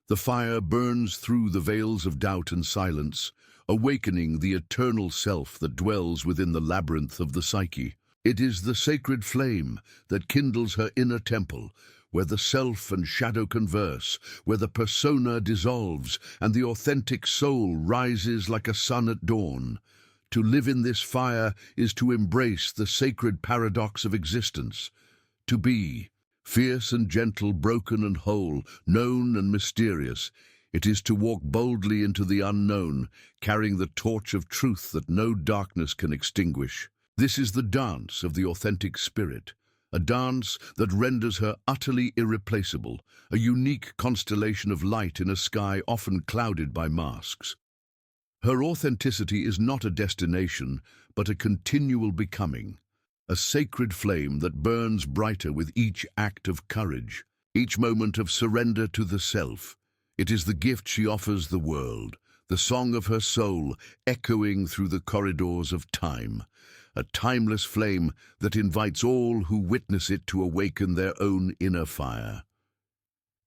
The fire burns through the veils of doubt and silence, awakening the eternal self that dwells within the labyrinth of the psyche. It is the sacred flame that kindles her inner temple, where the self and shadow converse, where the persona dissolves and the authentic soul rises like a sun at dawn. To live in this fire is to embrace the sacred paradox of existence, to be fierce and gentle, broken and whole, known and mysterious. It is to walk boldly into the unknown, carrying the torch of truth that no darkness can extinguish. This is the dance of the authentic spirit, a dance that renders her utterly irreplaceable, a unique constellation of light in a sky often clouded by masks. Her authenticity is not a destination, but a continual becoming, a sacred flame that burns brighter with each act of courage, each moment of surrender to the self. It is the gift she offers the world, the song of her soul echoing through the corridors of time, a timeless flame that invites all who witness it to awaken their own inner fire.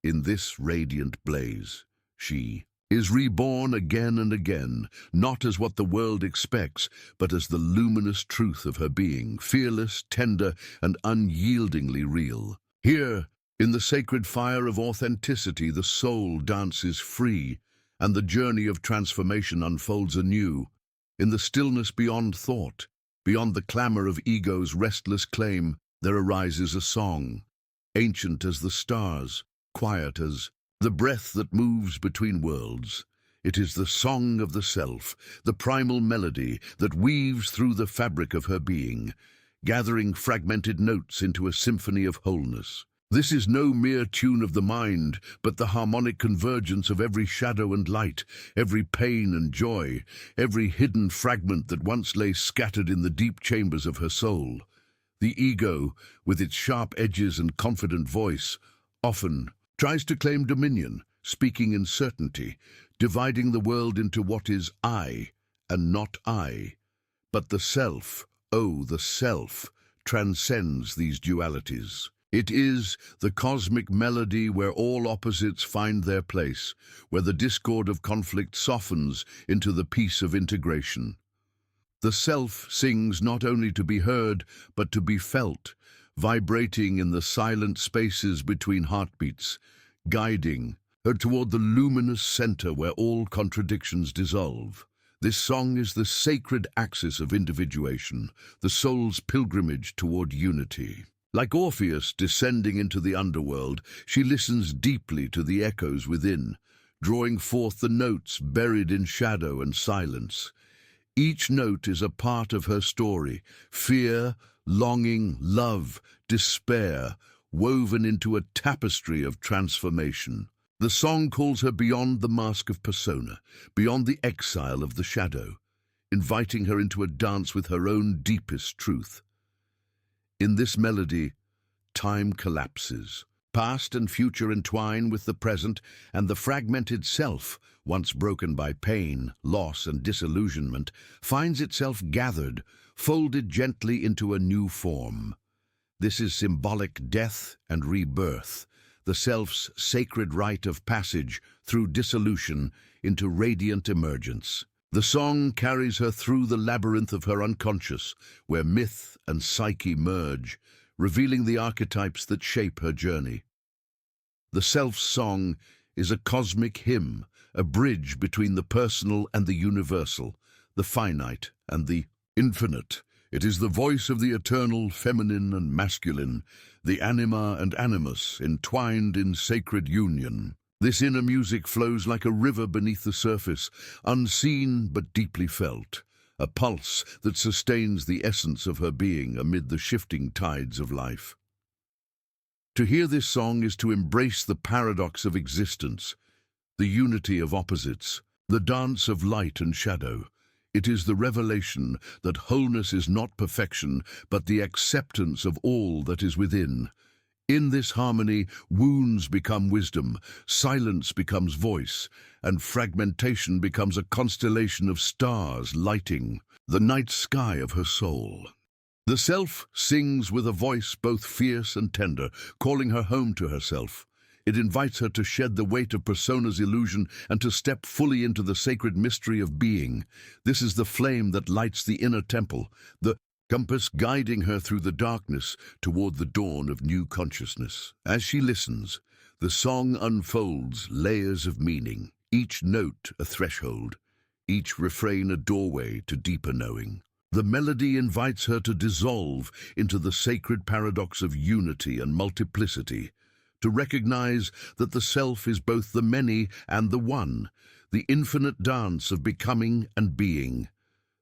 In this radiant blaze, she is reborn again and again, not as what the world expects, but as the luminous truth of her being, fearless, tender, and unyieldingly real. Here, in the sacred fire of authenticity, the soul dances free, and the journey of transformation unfolds anew. In the stillness beyond thought, beyond the clamor of ego's restless claim, there arises a song, ancient as the stars, quiet as the breath that moves between worlds. It is the song of the self, the primal melody that weaves through the fabric of her being, gathering fragmented notes into a symphony of wholeness. This is no mere tune of the mind, but the harmonic convergence of every shadow and light, every pain and joy, every hidden fragment that once lay scattered in the deep chambers of her soul. The ego, with its sharp edges and confident voice, often tries to claim dominion, speaking in certainty, dividing the world into what is I and not I. But the self, oh, the self, transcends these dualities. It is the cosmic melody where all opposites find their place, where the discord of conflict softens into the peace of integration. The self sings not only to be heard, but to be felt, vibrating in the silent spaces between heartbeats, guiding her toward the luminous center where all contradictions dissolve. This song is the sacred axis of individuation, the soul's pilgrimage toward unity. Like Orpheus descending into the underworld, she listens deeply to the echoes within, drawing forth the notes buried in shadow and silence. Each note is a part of her story, fear, longing, love, despair, woven into a tapestry of transformation. The song calls her beyond the mask of persona, beyond the exile of the shadow, inviting her into a dance with her own deepest truth. In this melody, time collapses. Past and future entwine with the present, and the fragmented self, once broken by pain, loss, and disillusionment, finds itself gathered, folded gently into a new form. This is symbolic death and rebirth, the self's sacred rite of passage through dissolution into radiant emergence. The song carries her through the labyrinth of her unconscious, where myth and psyche merge, revealing the archetypes that shape her journey. The self's song is a cosmic hymn, a bridge between the personal and the universal, the finite and the infinite. It is the voice of the eternal, feminine and masculine, the anima and animus entwined in sacred union. This inner music flows like a river beneath the surface, unseen but deeply felt, a pulse that sustains the essence of her being amid the shifting tides of life. To hear this song is to embrace the paradox of existence, the unity of opposites, the dance of light and shadow. It is the revelation that wholeness is not perfection, but the acceptance of all that is within. In this harmony, wounds become wisdom, silence becomes voice, and fragmentation becomes a constellation of stars lighting the night sky of her soul. The self sings with a voice both fierce and tender, calling her home to herself. It invites her to shed the weight of persona's illusion and to step fully into the sacred mystery of being. This is the flame that lights the inner temple, the compass guiding her through the darkness toward the dawn of new consciousness. As she listens, the song unfolds layers of meaning, each note a threshold, each refrain a doorway to deeper knowing. The melody invites her to dissolve into the sacred paradox of unity and multiplicity, to recognize that the self is both the many and the one, the infinite dance of becoming and being.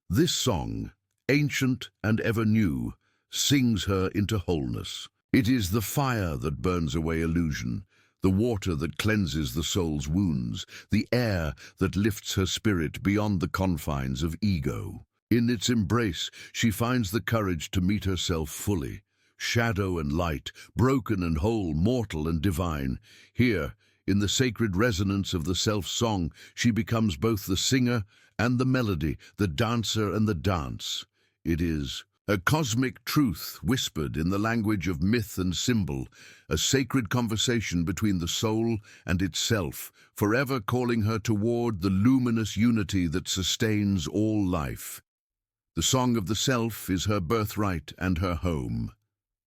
This song, ancient and ever new, sings her into wholeness. It is the fire that burns away illusion, the water that cleanses the soul's wounds, the air that lifts her spirit beyond the confines of ego. In its embrace, she finds the courage to meet herself fully, shadow and light, broken and whole, mortal and divine. Here, in the sacred resonance of the self-song, she becomes both the singer and the melody, the dancer and the dance. It is a cosmic truth whispered in the language of myth and symbol, a sacred conversation between the soul and itself, forever calling her toward the luminous unity that sustains all life. The song of the self is her birthright and her home,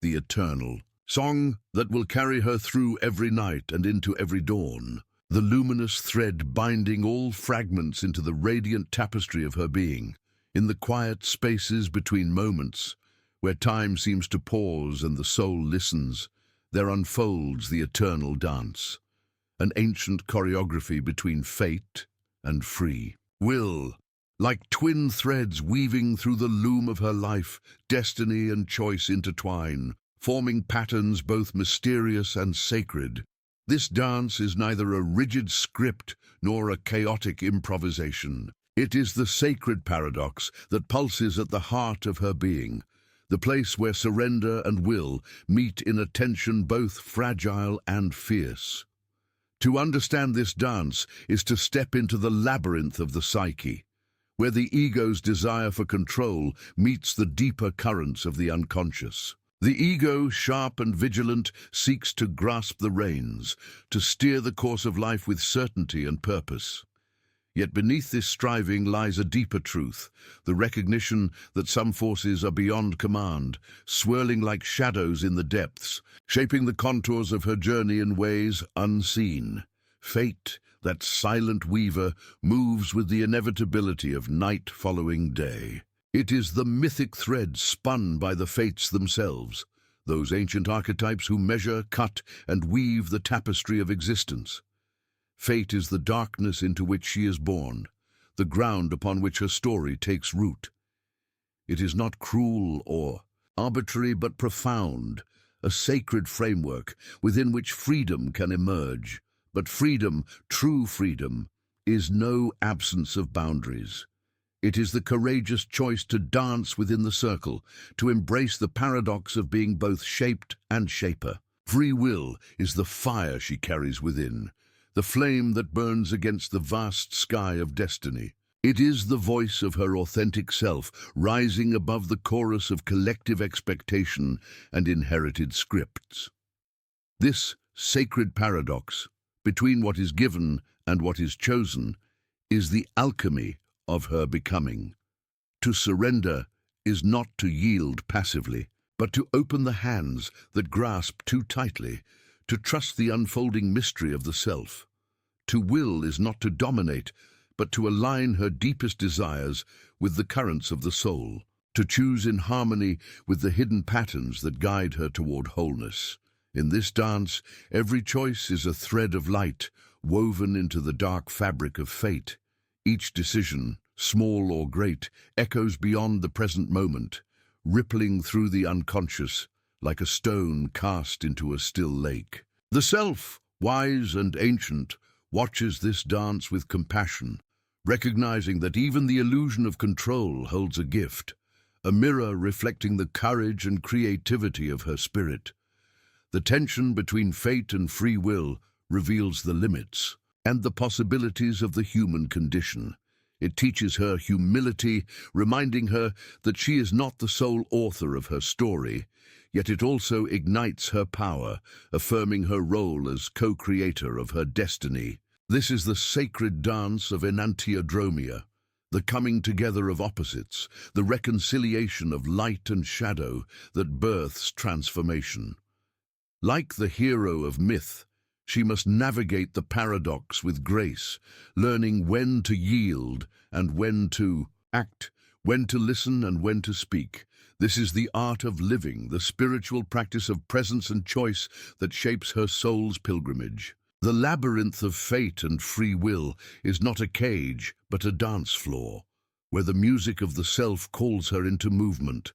the eternal song that will carry her through every night and into every dawn, the luminous thread binding all fragments into the radiant tapestry of her being. In the quiet spaces between moments, where time seems to pause and the soul listens, there unfolds the eternal dance, an ancient choreography between fate and free will. Like twin threads weaving through the loom of her life, destiny and choice intertwine, forming patterns both mysterious and sacred. This dance is neither a rigid script nor a chaotic improvisation. It is the sacred paradox that pulses at the heart of her being, the place where surrender and will meet in a tension both fragile and fierce. To understand this dance is to step into the labyrinth of the psyche, where the ego's desire for control meets the deeper currents of the unconscious. The ego, sharp and vigilant, seeks to grasp the reins, to steer the course of life with certainty and purpose. Yet beneath this striving lies a deeper truth, the recognition that some forces are beyond command, swirling like shadows in the depths, shaping the contours of her journey in ways unseen. Fate, that silent weaver, moves with the inevitability of night following day. It is the mythic thread spun by the fates themselves, those ancient archetypes who measure, cut, and weave the tapestry of existence. Fate is the darkness into which she is born, the ground upon which her story takes root. It is not cruel or arbitrary but profound, a sacred framework within which freedom can emerge. But freedom, true freedom, is no absence of boundaries. It is the courageous choice to dance within the circle, to embrace the paradox of being both shaped and shaper. Free will is the fire she carries within, the flame that burns against the vast sky of destiny. It is the voice of her authentic self, rising above the chorus of collective expectation and inherited scripts. This sacred paradox, between what is given and what is chosen, is the alchemy of her becoming. To surrender is not to yield passively, but to open the hands that grasp too tightly, to trust the unfolding mystery of the self. To will is not to dominate, but to align her deepest desires with the currents of the soul, to choose in harmony with the hidden patterns that guide her toward wholeness. In this dance, every choice is a thread of light woven into the dark fabric of fate. Each decision, small or great, echoes beyond the present moment, rippling through the unconscious like a stone cast into a still lake. The self, wise and ancient, watches this dance with compassion, recognizing that even the illusion of control holds a gift, a mirror reflecting the courage and creativity of her spirit. The tension between fate and free will reveals the limits and the possibilities of the human condition. It teaches her humility, reminding her that she is not the sole author of her story, yet it also ignites her power, affirming her role as co-creator of her destiny. This is the sacred dance of enantiodromia, the coming together of opposites, the reconciliation of light and shadow that births transformation. Like the hero of myth, she must navigate the paradox with grace, learning when to yield and when to act, when to listen and when to speak. This is the art of living, the spiritual practice of presence and choice that shapes her soul's pilgrimage. The labyrinth of fate and free will is not a cage, but a dance floor, where the music of the self calls her into movement.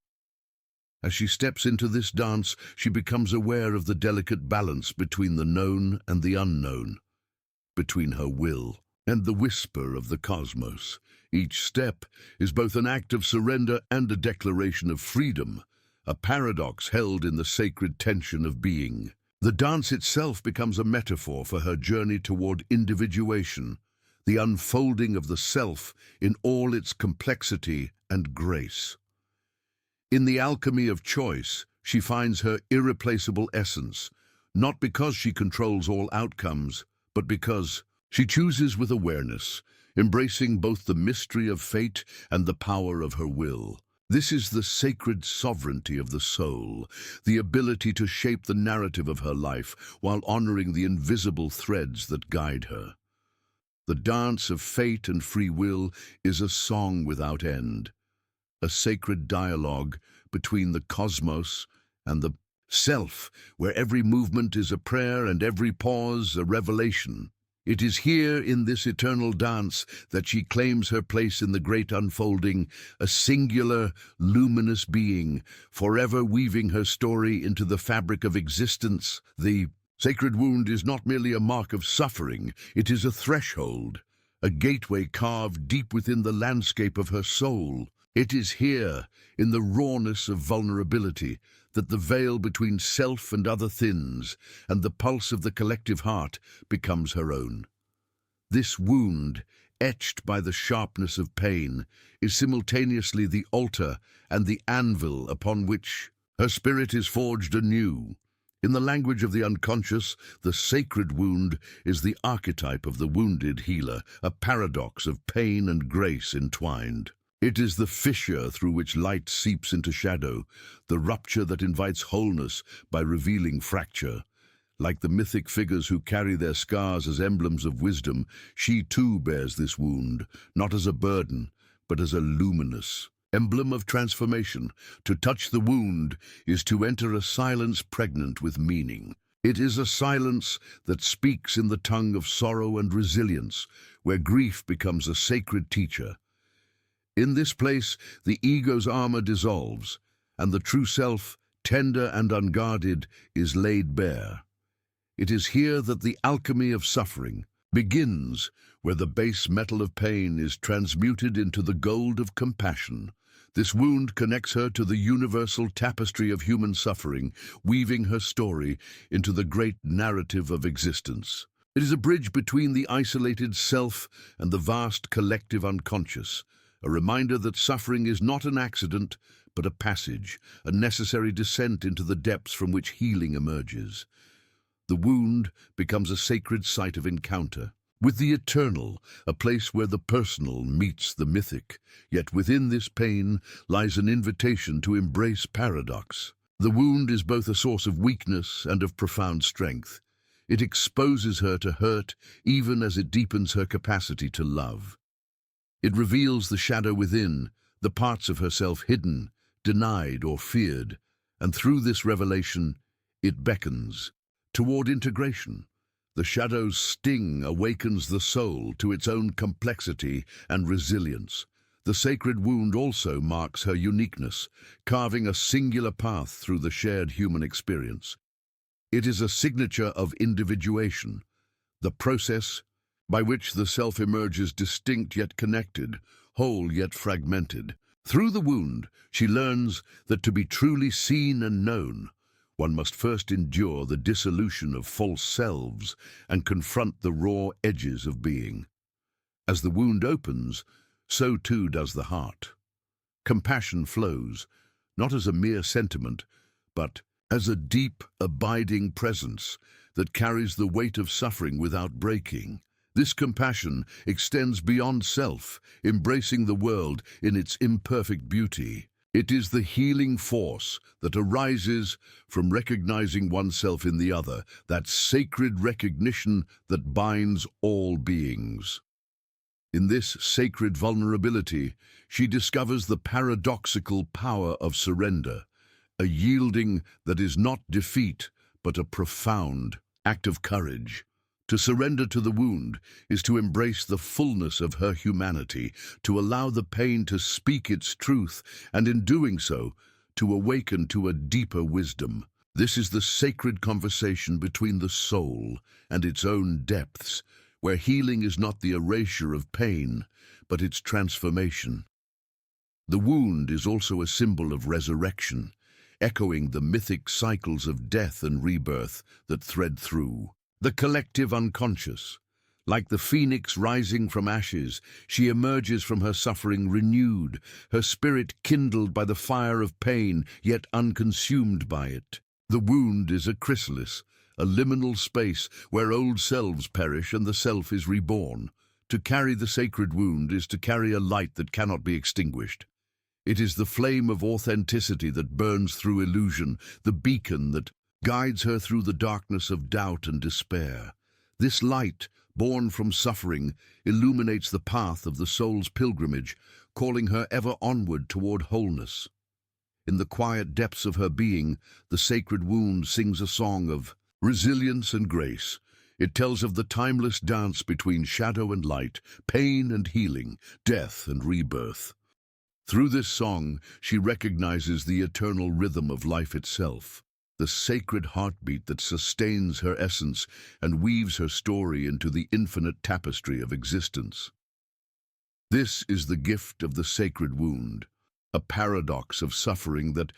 As she steps into this dance, she becomes aware of the delicate balance between the known and the unknown, between her will and the whisper of the cosmos. Each step is both an act of surrender and a declaration of freedom, a paradox held in the sacred tension of being. The dance itself becomes a metaphor for her journey toward individuation, the unfolding of the self in all its complexity and grace. In the alchemy of choice, she finds her irreplaceable essence, not because she controls all outcomes, but because she chooses with awareness, embracing both the mystery of fate and the power of her will. This is the sacred sovereignty of the soul, the ability to shape the narrative of her life while honoring the invisible threads that guide her. The dance of fate and free will is a song without end, a sacred dialogue between the cosmos and the self, where every movement is a prayer and every pause a revelation. It is here in this eternal dance that she claims her place in the great unfolding, a singular, luminous being, forever weaving her story into the fabric of existence. The sacred wound is not merely a mark of suffering, it is a threshold, a gateway carved deep within the landscape of her soul. It is here, in the rawness of vulnerability, that the veil between self and other thins, and the pulse of the collective heart, becomes her own. This wound, etched by the sharpness of pain, is simultaneously the altar and the anvil upon which her spirit is forged anew. In the language of the unconscious, the sacred wound is the archetype of the wounded healer, a paradox of pain and grace entwined. It is the fissure through which light seeps into shadow, the rupture that invites wholeness by revealing fracture. Like the mythic figures who carry their scars as emblems of wisdom, she too bears this wound, not as a burden, but as a luminous emblem of transformation. To touch the wound is to enter a silence pregnant with meaning. It is a silence that speaks in the tongue of sorrow and resilience, where grief becomes a sacred teacher. In this place, the ego's armor dissolves, and the true self, tender and unguarded, is laid bare. It is here that the alchemy of suffering begins, where the base metal of pain is transmuted into the gold of compassion. This wound connects her to the universal tapestry of human suffering, weaving her story into the great narrative of existence. It is a bridge between the isolated self and the vast collective unconscious, a reminder that suffering is not an accident, but a passage, a necessary descent into the depths from which healing emerges. The wound becomes a sacred site of encounter with the eternal, a place where the personal meets the mythic. Yet within this pain lies an invitation to embrace paradox. The wound is both a source of weakness and of profound strength. It exposes her to hurt, even as it deepens her capacity to love. It reveals the shadow within, the parts of herself hidden, denied or feared, and through this revelation, it beckons toward integration. The shadow's sting awakens the soul to its own complexity and resilience. The sacred wound also marks her uniqueness, carving a singular path through the shared human experience. It is a signature of individuation, the process by which the self emerges distinct yet connected, whole yet fragmented. Through the wound, she learns that to be truly seen and known, one must first endure the dissolution of false selves and confront the raw edges of being. As the wound opens, so too does the heart. Compassion flows, not as a mere sentiment, but as a deep, abiding presence that carries the weight of suffering without breaking. This compassion extends beyond self, embracing the world in its imperfect beauty. It is the healing force that arises from recognizing oneself in the other, that sacred recognition that binds all beings. In this sacred vulnerability, she discovers the paradoxical power of surrender, a yielding that is not defeat, but a profound act of courage. To surrender to the wound is to embrace the fullness of her humanity, to allow the pain to speak its truth, and in doing so, to awaken to a deeper wisdom. This is the sacred conversation between the soul and its own depths, where healing is not the erasure of pain, but its transformation. The wound is also a symbol of resurrection, echoing the mythic cycles of death and rebirth that thread through the collective unconscious. Like the phoenix rising from ashes, she emerges from her suffering renewed, her spirit kindled by the fire of pain, yet unconsumed by it. The wound is a chrysalis, a liminal space where old selves perish and the self is reborn. To carry the sacred wound is to carry a light that cannot be extinguished. It is the flame of authenticity that burns through illusion, the beacon that guides her through the darkness of doubt and despair. This light, born from suffering, illuminates the path of the soul's pilgrimage, calling her ever onward toward wholeness. In the quiet depths of her being, the sacred wound sings a song of resilience and grace, It tells of the timeless dance between shadow and light, pain and healing, death and rebirth. Through this song, she recognizes the eternal rhythm of life itself, the sacred heartbeat that sustains her essence and weaves her story into the infinite tapestry of existence. This is the gift of the sacred wound, a paradox of suffering that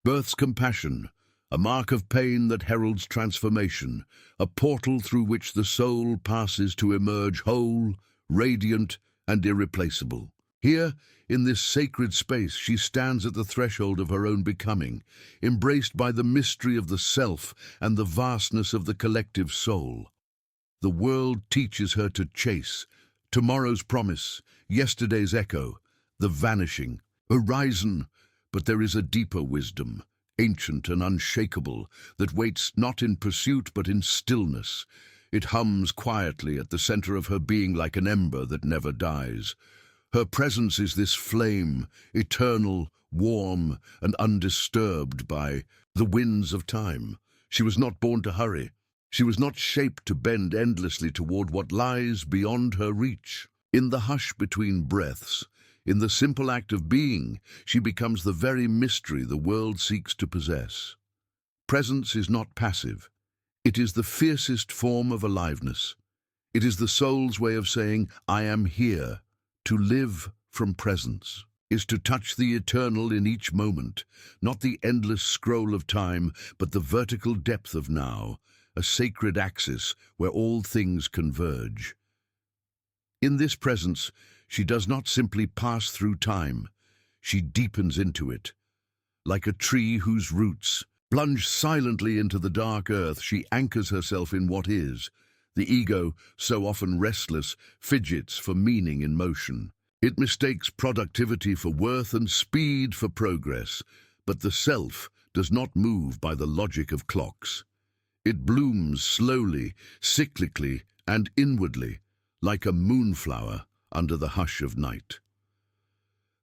births compassion, a mark of pain that heralds transformation, a portal through which the soul passes to emerge whole, radiant, and irreplaceable. Here, in this sacred space, she stands at the threshold of her own becoming, embraced by the mystery of the self and the vastness of the collective soul. The world teaches her to chase tomorrow's promise, yesterday's echo, the vanishing horizon, but there is a deeper wisdom, ancient and unshakable, that waits not in pursuit but in stillness. It hums quietly at the center of her being like an ember that never dies. Her presence is this flame, eternal, warm, and undisturbed by the winds of time. She was not born to hurry. She was not shaped to bend endlessly toward what lies beyond her reach. In the hush between breaths, in the simple act of being, she becomes the very mystery the world seeks to possess. Presence is not passive. It is the fiercest form of aliveness. It is the soul's way of saying, I am here. To live from presence is to touch the eternal in each moment, not the endless scroll of time, but the vertical depth of now, a sacred axis where all things converge. In this presence, she does not simply pass through time, she deepens into it. Like a tree whose roots plunge silently into the dark earth, she anchors herself in what is. The ego, so often restless, fidgets for meaning in motion. It mistakes productivity for worth and speed for progress, but the self does not move by the logic of clocks. It blooms slowly, cyclically, and inwardly, like a moonflower under the hush of night.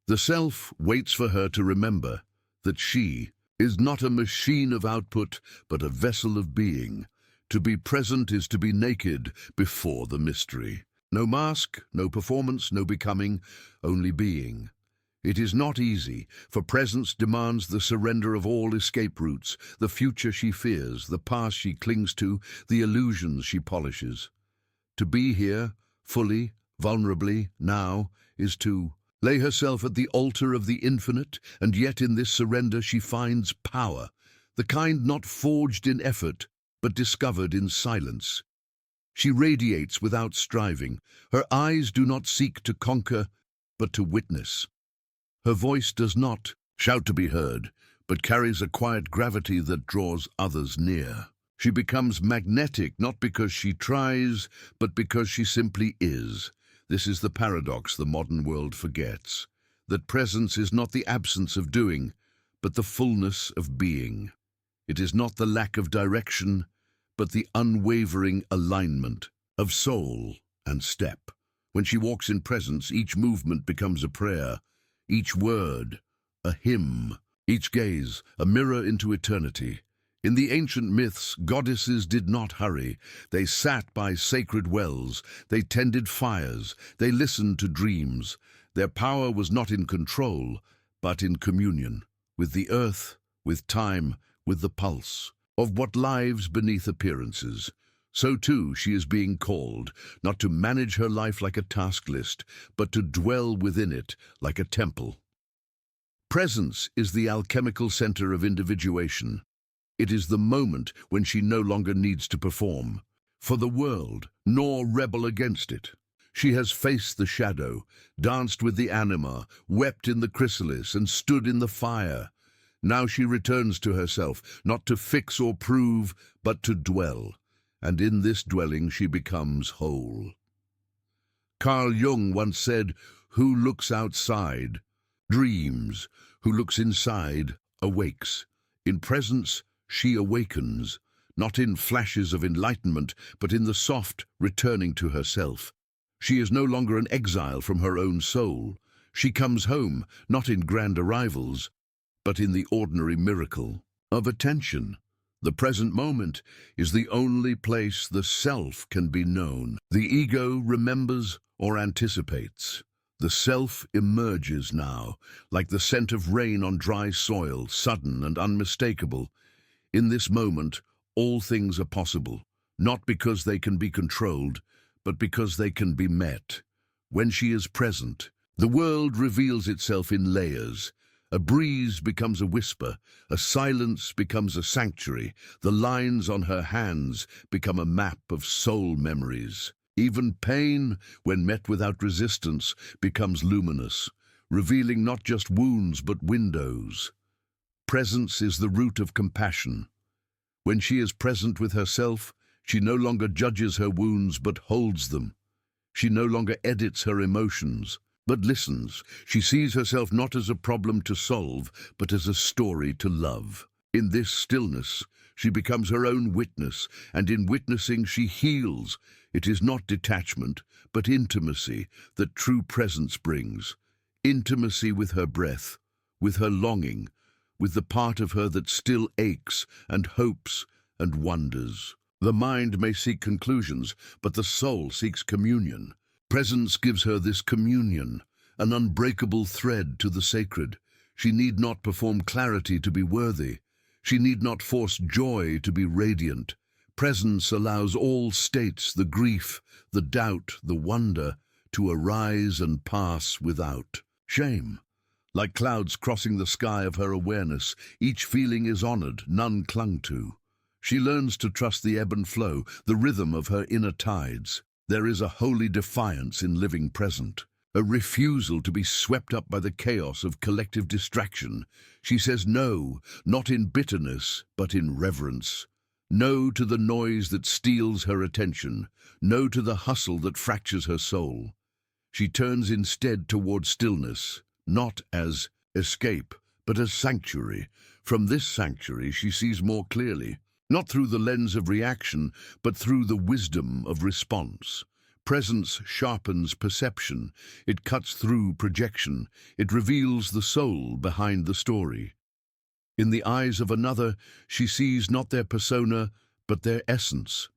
The self waits for her to remember that she is not a machine of output, but a vessel of being. To be present is to be naked before the mystery. No mask, no performance, no becoming, only being. It is not easy, for presence demands the surrender of all escape routes, the future she fears, the past she clings to, the illusions she polishes. To be here, fully, vulnerably, now, is to lay herself at the altar of the infinite, and yet in this surrender she finds power, the kind not forged in effort, but discovered in silence. She radiates without striving. Her eyes do not seek to conquer, but to witness. Her voice does not shout to be heard, but carries a quiet gravity that draws others near. She becomes magnetic not because she tries, but because she simply is. This is the paradox the modern world forgets, that presence is not the absence of doing, but the fullness of being. It is not the lack of direction, but the unwavering alignment of soul and step. When she walks in presence, each movement becomes a prayer, each word a hymn, each gaze a mirror into eternity. In the ancient myths, goddesses did not hurry. They sat by sacred wells, they tended fires, they listened to dreams. Their power was not in control, but in communion, with the earth, with time, with the pulse of what lives beneath appearances. So too she is being called, not to manage her life like a task list, but to dwell within it like a temple. Presence is the alchemical center of individuation. It is the moment when she no longer needs to perform for the world, nor rebel against it. She has faced the shadow, danced with the anima, wept in the chrysalis, and stood in the fire. Now she returns to herself, not to fix or prove, but to dwell. And in this dwelling she becomes whole. Carl Jung once said, "Who looks outside dreams, who looks inside awakes." In presence she awakens, not in flashes of enlightenment, but in the soft returning to herself. She is no longer an exile from her own soul. She comes home, not in grand arrivals, but in the ordinary miracle of attention. The present moment is the only place the self can be known. The ego remembers or anticipates. The self emerges now, like the scent of rain on dry soil, sudden and unmistakable. In this moment, all things are possible, not because they can be controlled, but because they can be met. When she is present, the world reveals itself in layers. A breeze becomes a whisper, a silence becomes a sanctuary, the lines on her hands become a map of soul memories. Even pain, when met without resistance, becomes luminous, revealing not just wounds but windows. Presence is the root of compassion. When she is present with herself, she no longer judges her wounds but holds them. She no longer edits her emotions, but listens. She sees herself not as a problem to solve, but as a story to love. In this stillness, she becomes her own witness, and in witnessing she heals. It is not detachment, but intimacy that true presence brings. Intimacy with her breath, with her longing, with the part of her that still aches and hopes and wonders. The mind may seek conclusions, but the soul seeks communion. Presence gives her this communion, an unbreakable thread to the sacred. She need not perform clarity to be worthy. She need not force joy to be radiant. Presence allows all states, the grief, the doubt, the wonder, to arise and pass without shame. Like clouds crossing the sky of her awareness, each feeling is honored, none clung to. She learns to trust the ebb and flow, the rhythm of her inner tides. There is a holy defiance in living present, a refusal to be swept up by the chaos of collective distraction. She says no, not in bitterness, but in reverence. No to the noise that steals her attention, no to the hustle that fractures her soul. She turns instead toward stillness, not as escape, but as sanctuary. From this sanctuary she sees more clearly, not through the lens of reaction, but through the wisdom of response. Presence sharpens perception. It cuts through projection. It reveals the soul behind the story. In the eyes of another, she sees not their persona, but their essence.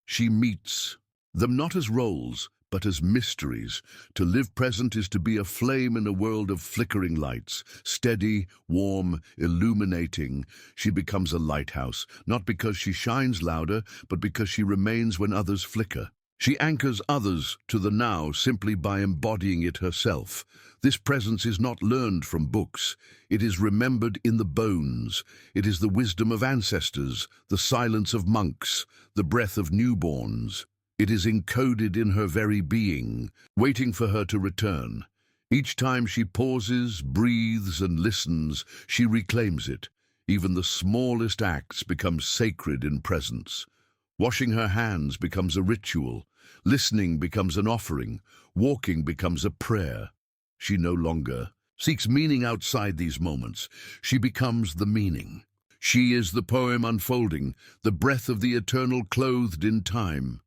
She meets them not as roles, but as mysteries. To live present is to be a flame in a world of flickering lights, steady, warm, illuminating. She becomes a lighthouse, not because she shines louder, but because she remains when others flicker. She anchors others to the now simply by embodying it herself. This presence is not learned from books. It is remembered in the bones. It is the wisdom of ancestors, the silence of monks, the breath of newborns. It is encoded in her very being, waiting for her to return. Each time she pauses, breathes, and listens, she reclaims it. Even the smallest acts become sacred in presence. Washing her hands becomes a ritual. Listening becomes an offering. Walking becomes a prayer. She no longer seeks meaning outside these moments. She becomes the meaning. She is the poem unfolding, the breath of the eternal clothed in time.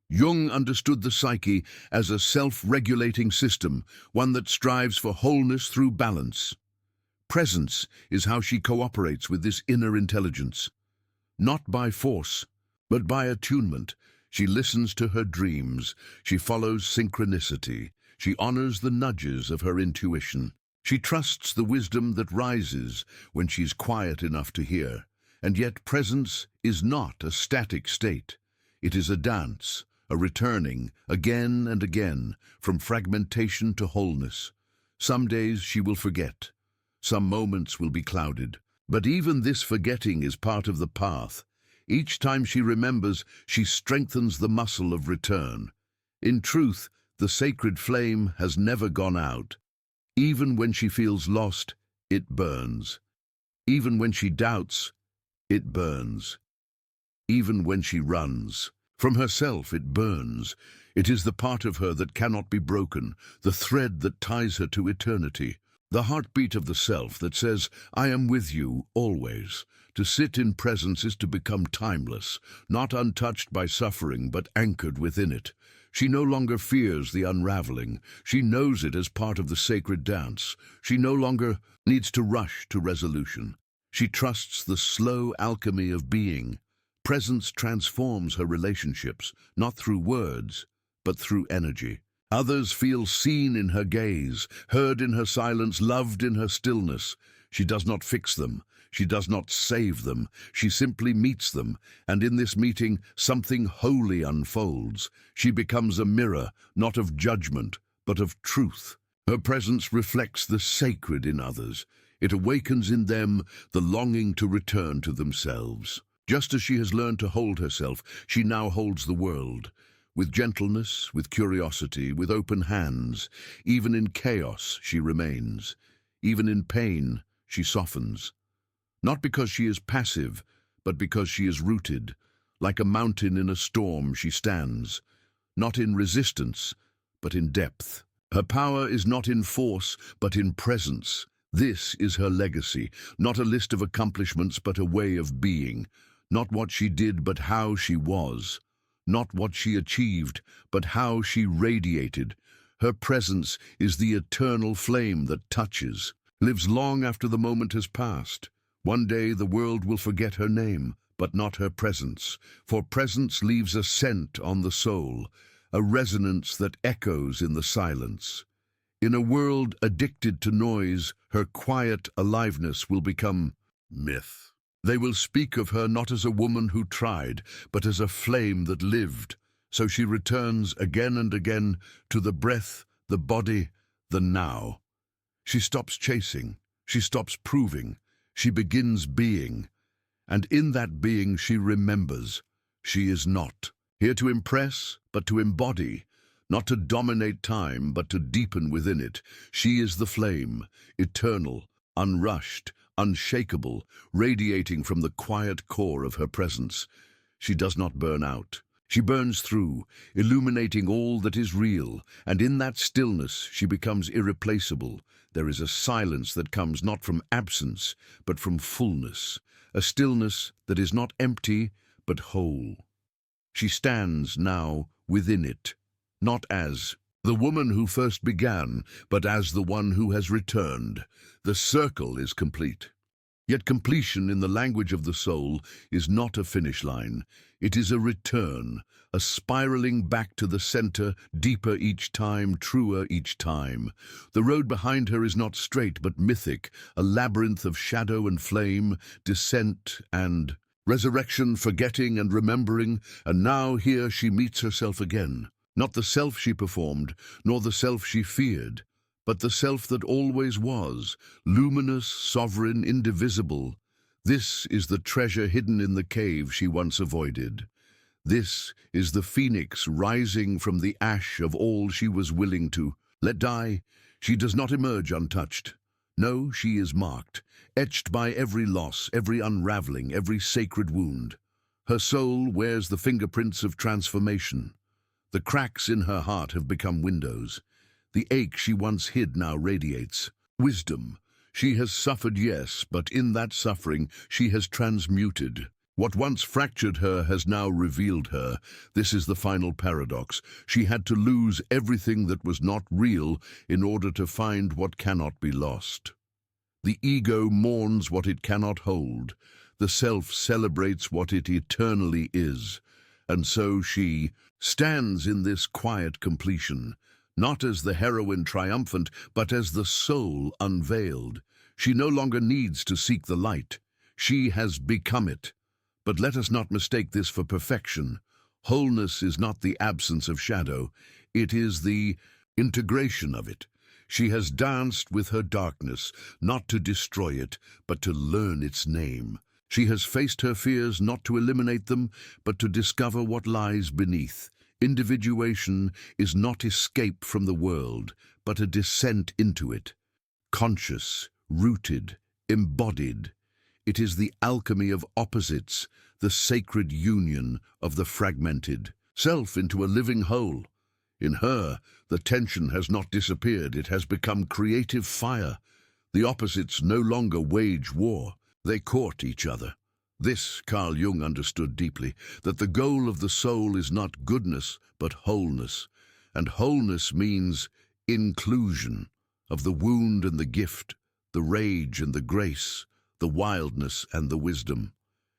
Jung understood the psyche as a self-regulating system, one that strives for wholeness through balance. Presence is how she cooperates with this inner intelligence. Not by force, but by attunement. She listens to her dreams. She follows synchronicity. She honors the nudges of her intuition. She trusts the wisdom that rises when she's quiet enough to hear. And yet presence is not a static state. It is a dance, a returning, again and again, from fragmentation to wholeness. Some days she will forget. Some moments will be clouded. But even this forgetting is part of the path. Each time she remembers, she strengthens the muscle of return. In truth, the sacred flame has never gone out. Even when she feels lost, it burns. Even when she doubts, it burns. Even when she runs from herself, it burns. It is the part of her that cannot be broken, the thread that ties her to eternity, the heartbeat of the self that says, I am with you always. To sit in presence is to become timeless, not untouched by suffering, but anchored within it. She no longer fears the unraveling. She knows it as part of the sacred dance. She no longer needs to rush to resolution. She trusts the slow alchemy of being. Presence transforms her relationships, not through words, but through energy. Others feel seen in her gaze, heard in her silence, loved in her stillness. She does not fix them. She does not save them. She simply meets them, and in this meeting, something holy unfolds. She becomes a mirror, not of judgment, but of truth. Her presence reflects the sacred in others. It awakens in them the longing to return to themselves. Just as she has learned to hold herself, she now holds the world. With gentleness, with curiosity, with open hands. Even in chaos, she remains. Even in pain, she softens. Not because she is passive, but because she is rooted. Like a mountain in a storm, she stands. Not in resistance, but in depth. Her power is not in force, but in presence. This is her legacy, not a list of accomplishments, but a way of being. Not what she did, but how she was. Not what she achieved, but how she radiated. Her presence is the eternal flame that touches, lives long after the moment has passed. One day the world will forget her name, but not her presence, for presence leaves a scent on the soul, a resonance that echoes in the silence. In a world addicted to noise, her quiet aliveness will become myth. They will speak of her not as a woman who tried, but as a flame that lived. So she returns again and again to the breath, the body, the now. She stops chasing, she stops proving, she begins being. And in that being she remembers. She is not here to impress, but to embody. Not to dominate time, but to deepen within it. She is the flame, eternal, unrushed, unshakable, radiating from the quiet core of her presence. She does not burn out. She burns through, illuminating all that is real, and in that stillness she becomes irreplaceable. There is a silence that comes not from absence, but from fullness, a stillness that is not empty, but whole. She stands now within it, not as the woman who first began, but as the one who has returned. The circle is complete. Yet completion in the language of the soul is not a finish line. It is a return, a spiraling back to the center, deeper each time, truer each time. The road behind her is not straight but mythic, a labyrinth of shadow and flame, descent and resurrection, forgetting and remembering, and now here she meets herself again. Not the self she performed, nor the self she feared, but the self that always was, luminous, sovereign, indivisible. This is the treasure hidden in the cave she once avoided. This is the phoenix rising from the ash of all she was willing to let die. She does not emerge untouched. No, she is marked, etched by every loss, every unraveling, every sacred wound. Her soul wears the fingerprints of transformation. The cracks in her heart have become windows. The ache she once hid now radiates. Wisdom. She has suffered, yes, but in that suffering she has transmuted. What once fractured her has now revealed her. This is the final paradox. She had to lose everything that was not real in order to find what cannot be lost. The ego mourns what it cannot hold. The self celebrates what it eternally is. And so she stands in this quiet completion, not as the heroine triumphant, but as the soul unveiled. She no longer needs to seek the light. She has become it. But let us not mistake this for perfection. Wholeness is not the absence of shadow. It is the integration of it. She has danced with her darkness, not to destroy it, but to learn its name. She has faced her fears not to eliminate them, but to discover what lies beneath. Individuation is not escape from the world, but a descent into it. Conscious, rooted, embodied. It is the alchemy of opposites, the sacred union of the fragmented. Self into a living whole. In her, the tension has not disappeared, it has become creative fire. The opposites no longer wage war. They court each other. This Carl Jung understood deeply, that the goal of the soul is not goodness, but wholeness. And wholeness means inclusion of the wound and the gift, the rage and the grace, the wildness and the wisdom.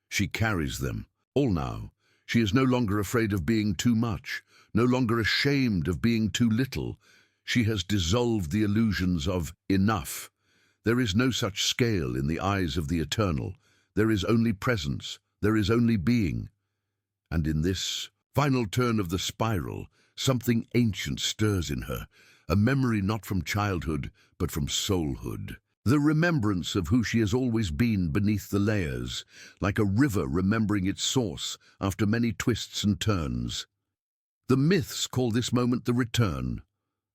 She carries them, all now. She is no longer afraid of being too much, no longer ashamed of being too little. She has dissolved the illusions of enough. There is no such scale in the eyes of the eternal. There is only presence, there is only being. And in this final turn of the spiral, something ancient stirs in her, a memory not from childhood, but from soulhood. The remembrance of who she has always been beneath the layers, like a river remembering its source after many twists and turns. The myths call this moment the return.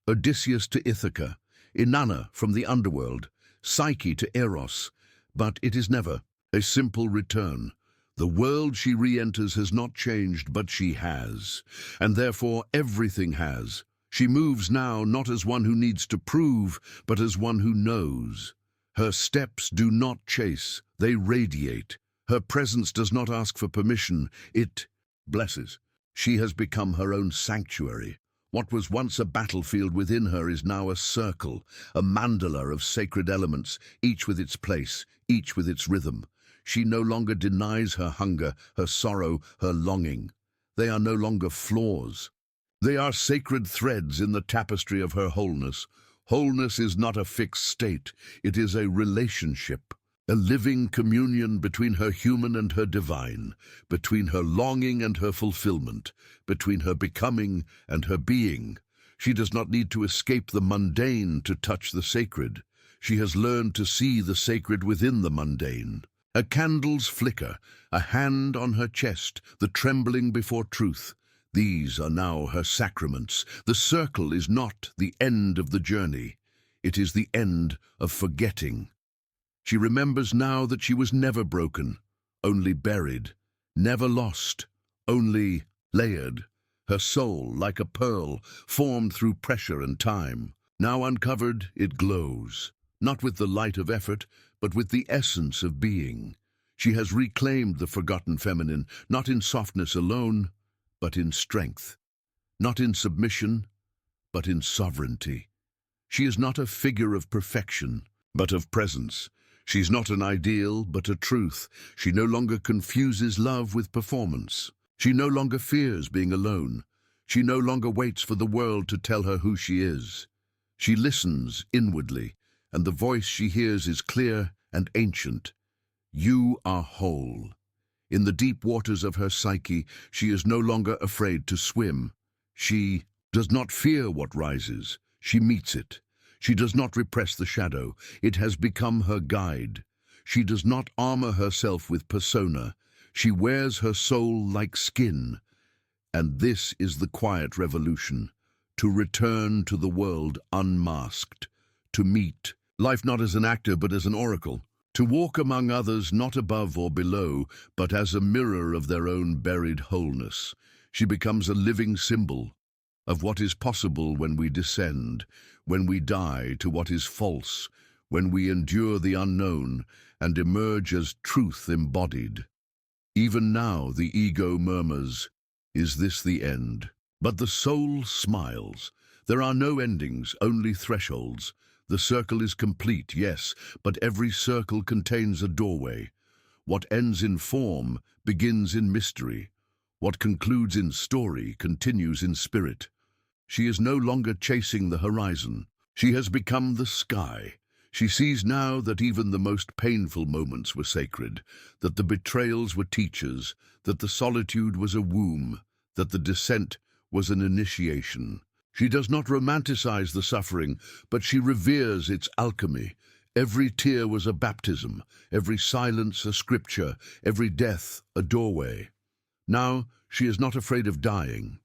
Odysseus to Ithaca, Inanna from the underworld, Psyche to Eros, but it is never a simple return. The world she re-enters has not changed, but she has, and therefore everything has. She moves now not as one who needs to prove, but as one who knows. Her steps do not chase, they radiate. Her presence does not ask for permission, it blesses. She has become her own sanctuary. What was once a battlefield within her is now a circle, a mandala of sacred elements, each with its place, each with its rhythm. She no longer denies her hunger, her sorrow, her longing. They are no longer flaws. They are sacred threads in the tapestry of her wholeness. Wholeness is not a fixed state, it is a relationship, a living communion between her human and her divine, between her longing and her fulfillment, between her becoming and her being. She does not need to escape the mundane to touch the sacred. She has learned to see the sacred within the mundane. A candle's flicker, a hand on her chest, the trembling before truth. These are now her sacraments. The circle is not the end of the journey. It is the end of forgetting. She remembers now that she was never broken, only buried, never lost, only layered. Her soul, like a pearl, formed through pressure and time. Now uncovered, it glows, not with the light of effort, but with the essence of being. She has reclaimed the forgotten feminine, not in softness alone, but in strength, not in submission, but in sovereignty. She is not a figure of perfection, but of presence. She is not an ideal, but a truth. She no longer confuses love with performance. She no longer fears being alone. She no longer waits for the world to tell her who she is. She listens inwardly, and the voice she hears is clear and ancient. You are whole. In the deep waters of her psyche, she is no longer afraid to swim. She does not fear what rises. She meets it. She does not repress the shadow. It has become her guide. She does not armor herself with persona. She wears her soul like skin. And this is the quiet revolution, to return to the world unmasked, to meet life not as an actor but as an oracle, to walk among others not above or below, but as a mirror of their own buried wholeness. She becomes a living symbol of what is possible when we descend, when we die to what is false, when we endure the unknown and emerge as truth embodied. Even now the ego murmurs, "Is this the end?" But the soul smiles. There are no endings, only thresholds. The circle is complete, yes, but every circle contains a doorway. What ends in form begins in mystery. What concludes in story continues in spirit. She is no longer chasing the horizon. She has become the sky. She sees now that even the most painful moments were sacred, that the betrayals were teachers, that the solitude was a womb, that the descent was an initiation. She does not romanticize the suffering, but she reveres its alchemy. Every tear was a baptism, every silence a scripture, every death a doorway. Now she is not afraid of dying,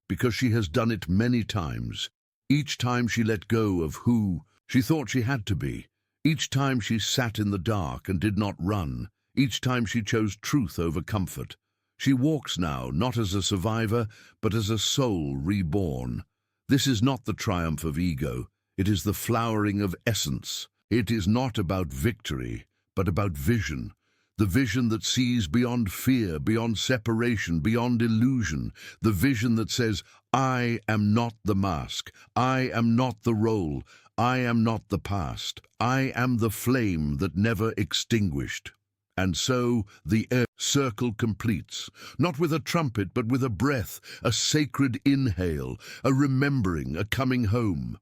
because she has done it many times. Each time she let go of who she thought she had to be. Each time she sat in the dark and did not run. Each time she chose truth over comfort. She walks now not as a survivor, but as a soul reborn. This is not the triumph of ego. It is the flowering of essence. It is not about victory, but about vision. The vision that sees beyond fear, beyond separation, beyond illusion. The vision that says, I am not the mask. I am not the role. I am not the past. I am the flame that never extinguished. And so the circle completes, not with a trumpet, but with a breath, a sacred inhale, a remembering, a coming home.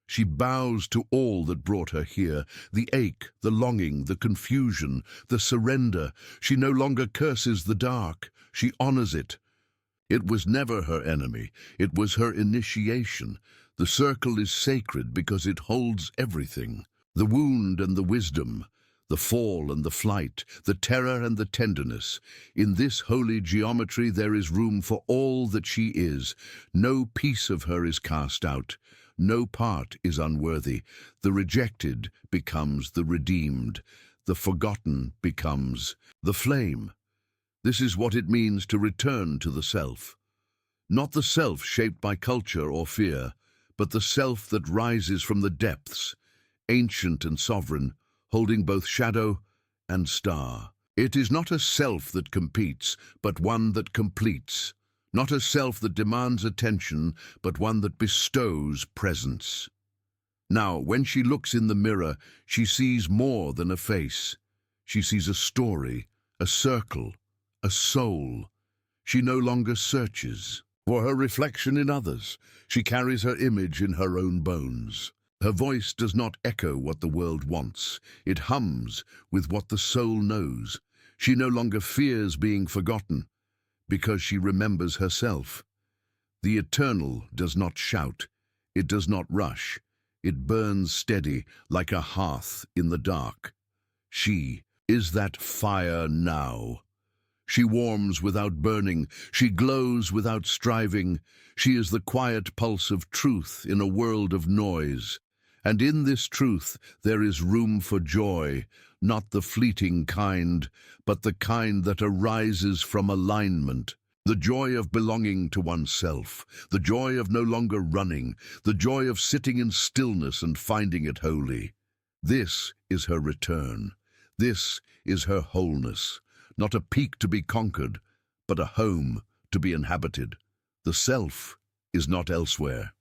She bows to all that brought her here, the ache, the longing, the confusion, the surrender. She no longer curses the dark, she honors it. It was never her enemy, it was her initiation. The circle is sacred because it holds everything. The wound and the wisdom, the fall and the flight, the terror and the tenderness. In this holy geometry there is room for all that she is. No piece of her is cast out. No part is unworthy. The rejected becomes the redeemed. The forgotten becomes the flame. This is what it means to return to the self. Not the self shaped by culture or fear, but the self that rises from the depths, ancient and sovereign, holding both shadow and star. It is not a self that competes, but one that completes. Not a self that demands attention, but one that bestows presence. Now, when she looks in the mirror, she sees more than a face. She sees a story, a circle, a soul. She no longer searches for her reflection in others. She carries her image in her own bones. Her voice does not echo what the world wants. It hums with what the soul knows. She no longer fears being forgotten, because she remembers herself. The eternal does not shout. It does not rush. It burns steady like a hearth in the dark. She is that fire now. She warms without burning. She glows without striving. She is the quiet pulse of truth in a world of noise. And in this truth there is room for joy, not the fleeting kind, but the kind that arises from alignment. The joy of belonging to oneself, the joy of no longer running, the joy of sitting in stillness and finding it holy. This is her return. This is her wholeness. Not a peak to be conquered, but a home to be inhabited. The self is not elsewhere.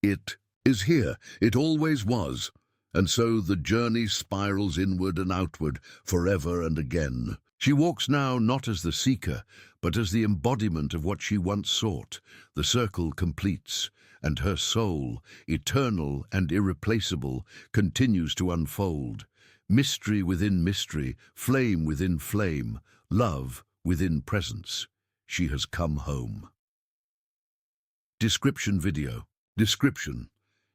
It is here. It always was. And so the journey spirals inward and outward, forever and again. She walks now not as the seeker, but as the embodiment of what she once sought. The circle completes, and her soul, eternal and irreplaceable, continues to unfold. Mystery within mystery, flame within flame, love within presence. She has come home. Description video. Description.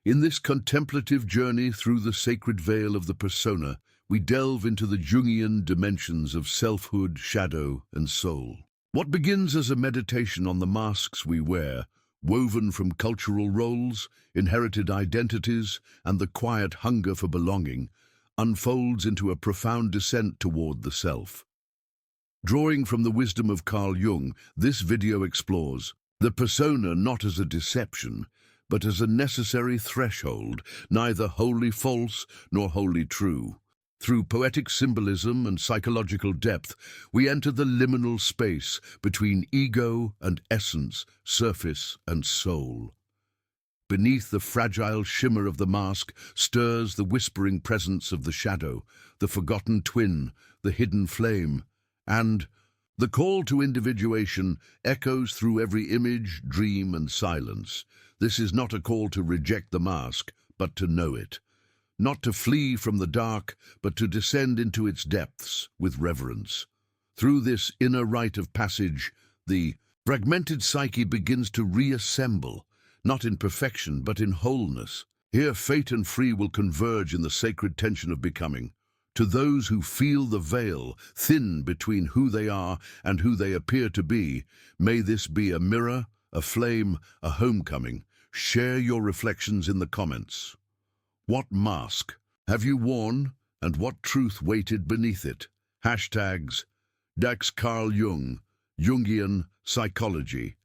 In this contemplative journey through the sacred veil of the persona, we delve into the Jungian dimensions of selfhood, shadow, and soul. What begins as a meditation on the masks we wear, woven from cultural roles, inherited identities, and the quiet hunger for belonging, unfolds into a profound descent toward the self. Drawing from the wisdom of Carl Jung, this video explores the persona not as a deception, but as a necessary threshold, neither wholly false nor wholly true. Through poetic symbolism and psychological depth, we enter the liminal space between ego and essence, surface and soul. Beneath the fragile shimmer of the mask stirs the whispering presence of the shadow, the forgotten twin, the hidden flame, and the call to individuation echoes through every image, dream, and silence. This is not a call to reject the mask, but to know it. Not to flee from the dark, but to descend into its depths with reverence. Through this inner rite of passage, the fragmented psyche begins to reassemble, not in perfection, but in wholeness. Here fate and free will converge in the sacred tension of becoming. To those who feel the veil thin between who they are and who they appear to be, may this be a mirror, a flame, a homecoming. Share your reflections in the comments. What mask have you worn, and what truth waited beneath it? Hashtags: Dax Carl Jung, Jungian psychology,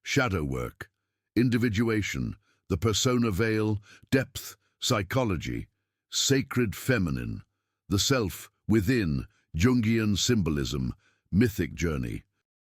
shadow work, individuation, the persona veil, depth, psychology, sacred feminine, the self within, Jungian symbolism, mythic journey.